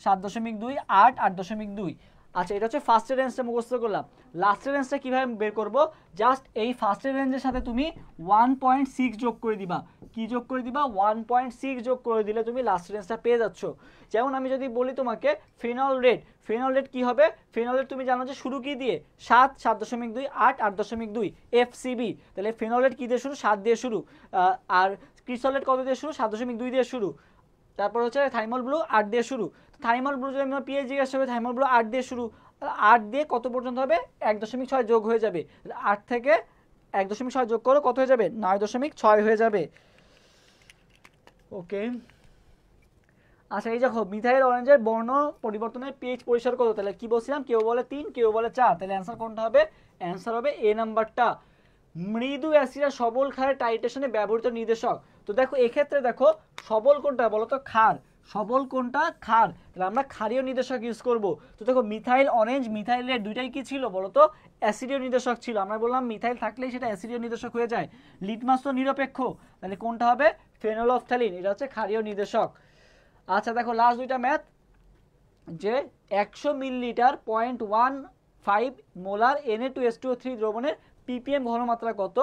7.2, 8, 8.2। আচ্ছা, এটা হচ্ছে ফার্স্টের রেঞ্জটা মুখস্থ করলাম। লাস্টের রেঞ্জটা কিভাবে বের করব, জাস্ট এই ফার্স্টের রেঞ্জের সাথে তুমি 1.6 যোগ করে দিবা। কি যোগ করে দিবা, 1.6 যোগ করে দিলে তুমি লাস্ট রেঞ্জটা পেয়ে যাচ্ছ। যেমন আমি যদি বলি তোমাকে ফেনল রেড, ফেনল রেড কি হবে, ফেনল রেড তুমি জানো যে শুরু কি দিয়ে, 7, 7.2, 8, 8.2, FCB। তাহলে ফেনল রেড কি দিয়ে শুরু, 7 দিয়ে শুরু। আর ক্রিসল রেড কত দিয়ে শুরু, 7.2 দিয়ে শুরু। তারপর হচ্ছে থাইমল ব্লু 8 দিয়ে শুরু। থাইমল ব্লু যদি আমরা পিএইচ জিজ্ঞাসা হবে, থাইমল ব্লু 8 দিয়ে শুরু, 8 দিয়ে কত পর্যন্ত হবে, 1.6 যোগ হয়ে যাবে। 8 থেকে 1.6 যোগ করো, কত হয়ে যাবে, 9.6 হয়ে যাবে। ওকে, আচ্ছা, এই দেখো মিথাইল অরেঞ্জের বর্ণ পরিবর্তনের পিএইচ পরিসর কত, তাহলে কি বলছিলাম, কেউ বলে 3, কেউ বলে 4, তাহলে অ্যান্সার কোনটা হবে, অ্যান্সার হবে এ নাম্বারটা। মৃদু অ্যাসিড সবল ক্ষারের টাইট্রেশনে ব্যবহৃত নির্দেশক। তো দেখো এক্ষেত্রে দেখো সবল কোনটা বলো তো, ক্ষার, সবল কোনটা, ক্ষার, তাহলে আমরা ক্ষারীয় নির্দেশক ইউজ করব। তো দেখো মিথাইল অরেঞ্জ, মিথাইল রেড দুইটাই কি ছিল বলো তো, অ্যাসিডীয় নির্দেশক ছিল। আমরা বললাম মিথাইল থাকলেই সেটা অ্যাসিডীয় নির্দেশক হয়ে যায়। লিটমাস তো নিরপেক্ষ, তাহলে কোনটা হবে, ফেনলফথ্যালিন, এটা হচ্ছে ক্ষারীয় নির্দেশক। আচ্ছা দেখো লাস্ট দুইটা ম্যাথ, যে 100 মিলিলিটার 0.15 মোলার Na2H2O3 দ্রবণের ppm ঘনমাত্রা কত,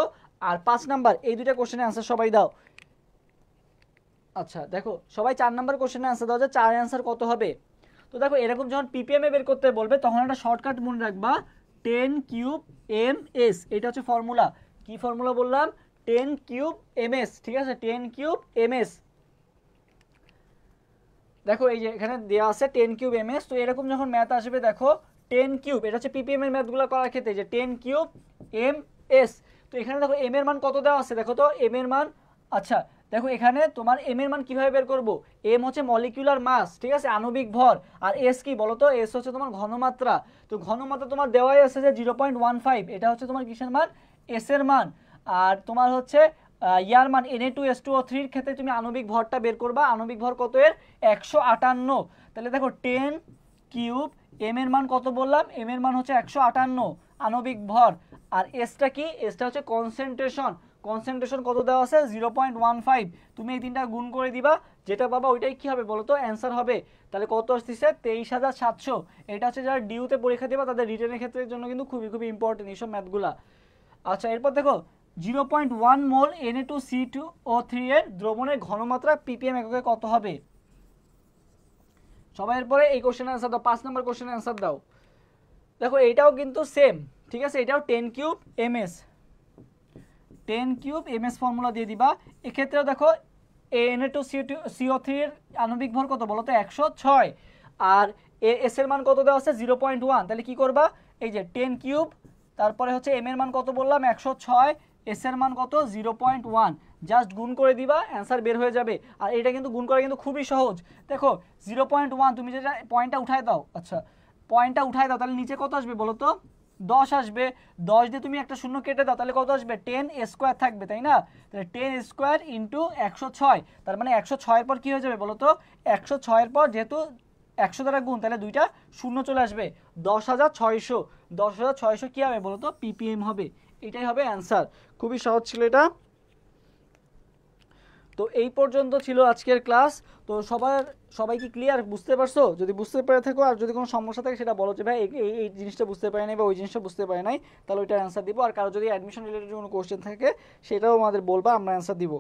আর 5 নাম্বার, এই দুইটা কোশ্চেনের অ্যান্সার সবাই দাও। আচ্ছা দেখো সবাই 4 নাম্বার কোশ্চেনের অ্যান্সার দাও, যে 4 অ্যান্সার কত হবে। তো দেখো এরকম যখন ppm এ বের করতে বলবে, তখন একটা শর্টকাট মনে রাখবা, 10 কিউব ms, এটা হচ্ছে ফর্মুলা। কি ফর্মুলা বললাম, 10 কিউব ms, ঠিক আছে, 10 কিউব ms। দেখো এই যে এখানে দেওয়া আছে 10 কিউব ms। তো এরকম যখন ম্যাথ আসবে, দেখো 10 কিউব, এটা হচ্ছে ppm এর ম্যাথগুলো করার ক্ষেত্রে, যে 10 কিউব এম এস। তো এখানে দেখো এম এর মান কত দেওয়া আছে, দেখো তো এম এর মান। আচ্ছা দেখো এখানে তোমার এম এর মান কিভাবে বের করব, এম হচ্ছে মলিকিউলার মাস, ঠিক আছে, আণবিক ভর। আর এস কি বলো তো, এস হচ্ছে তোমার ঘনমাত্রা। তো ঘনমাত্রা তোমার দেওয়াই আছে যে 0.15, এটা হচ্ছে তোমার কিসের মান, এস এর মান। আর তোমার হচ্ছে ইয়ার মান Na2S2O3 এর ক্ষেত্রে তুমি আণবিক ভরটা বের করবা, আণবিক ভর কত এর, 158। তাহলে দেখো 10 কিউব, এম এর মান কত বললাম, এম এর মান হচ্ছে 158 আণবিক ভর। আর এসটা কি, এসটা হচ্ছে কনসেন্ট্রেশন, কনসেন্ট্রেশন কত দেওয়া আছে 0.15। তুমি এই তিনটা গুণ করে দিবা, যেটা পাবা ওইটাই কি হবে বলো তো, অ্যান্সার হবে। তাহলে কত আসতেছে 23,700। এটা হচ্ছে যারা ডিউতে পরীক্ষা দিবা তাদের রিটেনের ক্ষেত্রের জন্য কিন্তু খুবই খুবই ইম্পর্টেন্ট এইসব ম্যাথগুলা। আচ্ছা এরপর দেখো 0.1 মোল Na2CO3 এর দ্রবণের ঘনমাত্রা ppm এককে কত হবে। সবাই এরপরে এই কোশ্চেনের অ্যান্সার দাও, 5 নম্বর কোশ্চেনের অ্যান্সার দাও। দেখো এইটাও কিন্তু সেম, ঠিক আছে, এটাও 10 cube ms, 10 cube ms formula দিয়ে দিবা। এক্ষেত্রেও দেখো Na2CO3 এর আণবিক ভর কত বলো তো, 106। আর এস এর মান কত দেওয়া আছে 0.1। তাহলে কি করবা, এই যে 10 কিউব, তারপরে হচ্ছে এম এর মান কত বললাম 106, এস এর মান কত 0.1, জাস্ট গুণ করে দিবা, অ্যান্সার বের হয়ে যাবে। আর এটা কিন্তু গুণ করা কিন্তু খুবই সহজ। দেখো 0.1 তুমি যেটা পয়েন্টটা উঠায় দাও, আচ্ছা পয়েন্টটা উঠায় দাও, তাহলে নিচে কত আসবে বলো তো, 10 আসবে। 10 দিয়ে তুমি একটা শূন্য কেটে দাও, তাহলে কত আসবে 10 স্কোয়ার থাকবে, তাই না। তাহলে 10 স্কোয়ার ইন্টু 106, তার মানে 106 এর পর কি হয়ে যাবে বলো তো, 106 এর পর যেহেতু 100 দ্বারা গুণ, তাহলে দুইটা শূন্য চলে আসবে, 10,600। 10,600 কি হবে বলো তো, ppm হবে। এটাই হবে অ্যান্সার, খুবই সহজ ছিল এটা। তো এই পর্যন্ত ছিল আজকের ক্লাস। তো সবাই কি ক্লিয়ার, বুঝতে পারছো? যদি বুঝতে পেরে থাকো আর যদি কোনো সমস্যা থাকে সেটা বলো, যে ভাই এই জিনিসটা বুঝতে পারি নাই বা ওই জিনিসটা বুঝতে পারি নাই, তাহলে ওইটার অ্যান্সার দিব। আর কারো যদি অ্যাডমিশন রিলেটেড কোনো কোশ্চেন থাকে সেটাও আমাদের বলবা, আমরা অ্যান্সার দিব।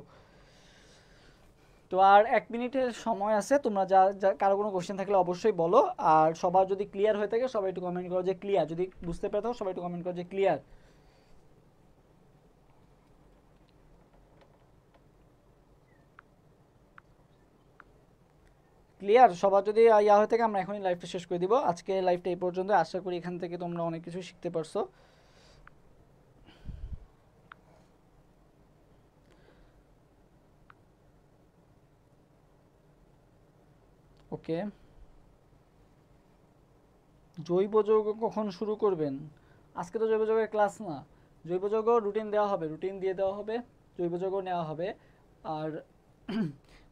তো আর 1 মিনিটের সময় আছে, তোমরা কারো কোনো কোশ্চেন থাকলে অবশ্যই বলো। আর সবার যদি ক্লিয়ার হয়ে থাকে সবাই একটু কমেন্ট করো যে ক্লিয়ার, যদি বুঝতে পেরে থাকো সবাই একটু কমেন্ট করো যে ক্লিয়ার। ক্লিয়ার সবার যদি ইয়া হয়ে থাকে আমরা এখনই লাইভটা শেষ করে দিব। আজকে লাইভটা এই পর্যন্ত, আশা করি এখান থেকে তোমরা অনেক কিছু শিখতে পারছো। ওকে, জৈব যৌগ কখন শুরু করবেন? আজকে তো জৈব যৌগের ক্লাস না, জৈব যৌগ রুটিন দেওয়া হবে, রুটিন দিয়ে দেওয়া হবে, জৈব যৌগ নেওয়া হবে। আর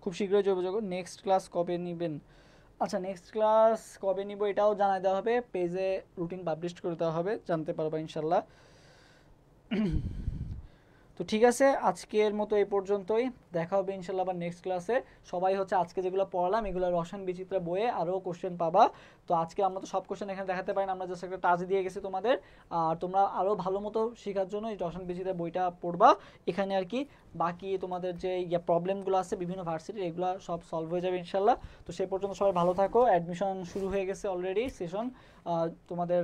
খুব শীঘ্রই জৈব যৌগ। নেক্সট ক্লাস কবে নেবেন? আচ্ছা নেক্সট ক্লাস কবে নিব এটাও জানাই দেওয়া হবে, পেজে রুটিন পাবলিশ করে দেওয়া হবে, জানতে পারবা ইনশাল্লাহ। তো ঠিক আছে, আজকের মতো এই পর্যন্তই, দেখা হবে ইনশাল্লাহ আবার নেক্সট ক্লাসে। সবাই হচ্ছে আজকে যেগুলো পড়ালাম এগুলো রসায়ন বিচিত্রা বইয়ে আরও কোশ্চেন পাবা। তো আজকে আমরা তো সব কোশ্চেন এখানে দেখাতে পারি না, আমরা জাস্ট একটা টাচ দিয়ে গেছি তোমাদের। আর তোমরা আরও ভালো মতো শেখার জন্য এই রসায়ন বিচিত্রা বইটা পড়বা এখানে আর কি। বাকি তোমাদের যে প্রবলেমগুলো আছে বিভিন্ন ভার্সিটির, এগুলো সব সলভ হয়ে যাবে ইনশাল্লাহ। তো সেই পর্যন্ত সবাই ভালো থাকো। অ্যাডমিশন শুরু হয়ে গেছে অলরেডি, সেশন তোমাদের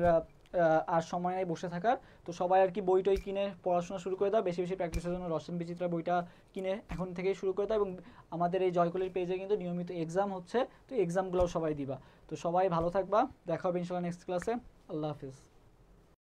আর সময় নেই বসে থাকার। তো সবাই আর কি বই টই কিনে পড়াশোনা শুরু করে দাও, বেশি বেশি প্র্যাকটিসের জন্য রসায়ন বিচিত্রা বইটা কিনে এখন থেকেই শুরু করে দাও। এবং আমাদের এই জয়কলির পেজে কিন্তু নিয়মিত এক্সাম হচ্ছে, তো এক্সামগুলোও সবাই দিবা। তো সবাই ভালো থাকবা, দেখা হবে ইনশাল্লাহ নেক্সট ক্লাসে। আল্লাহ হাফিজ।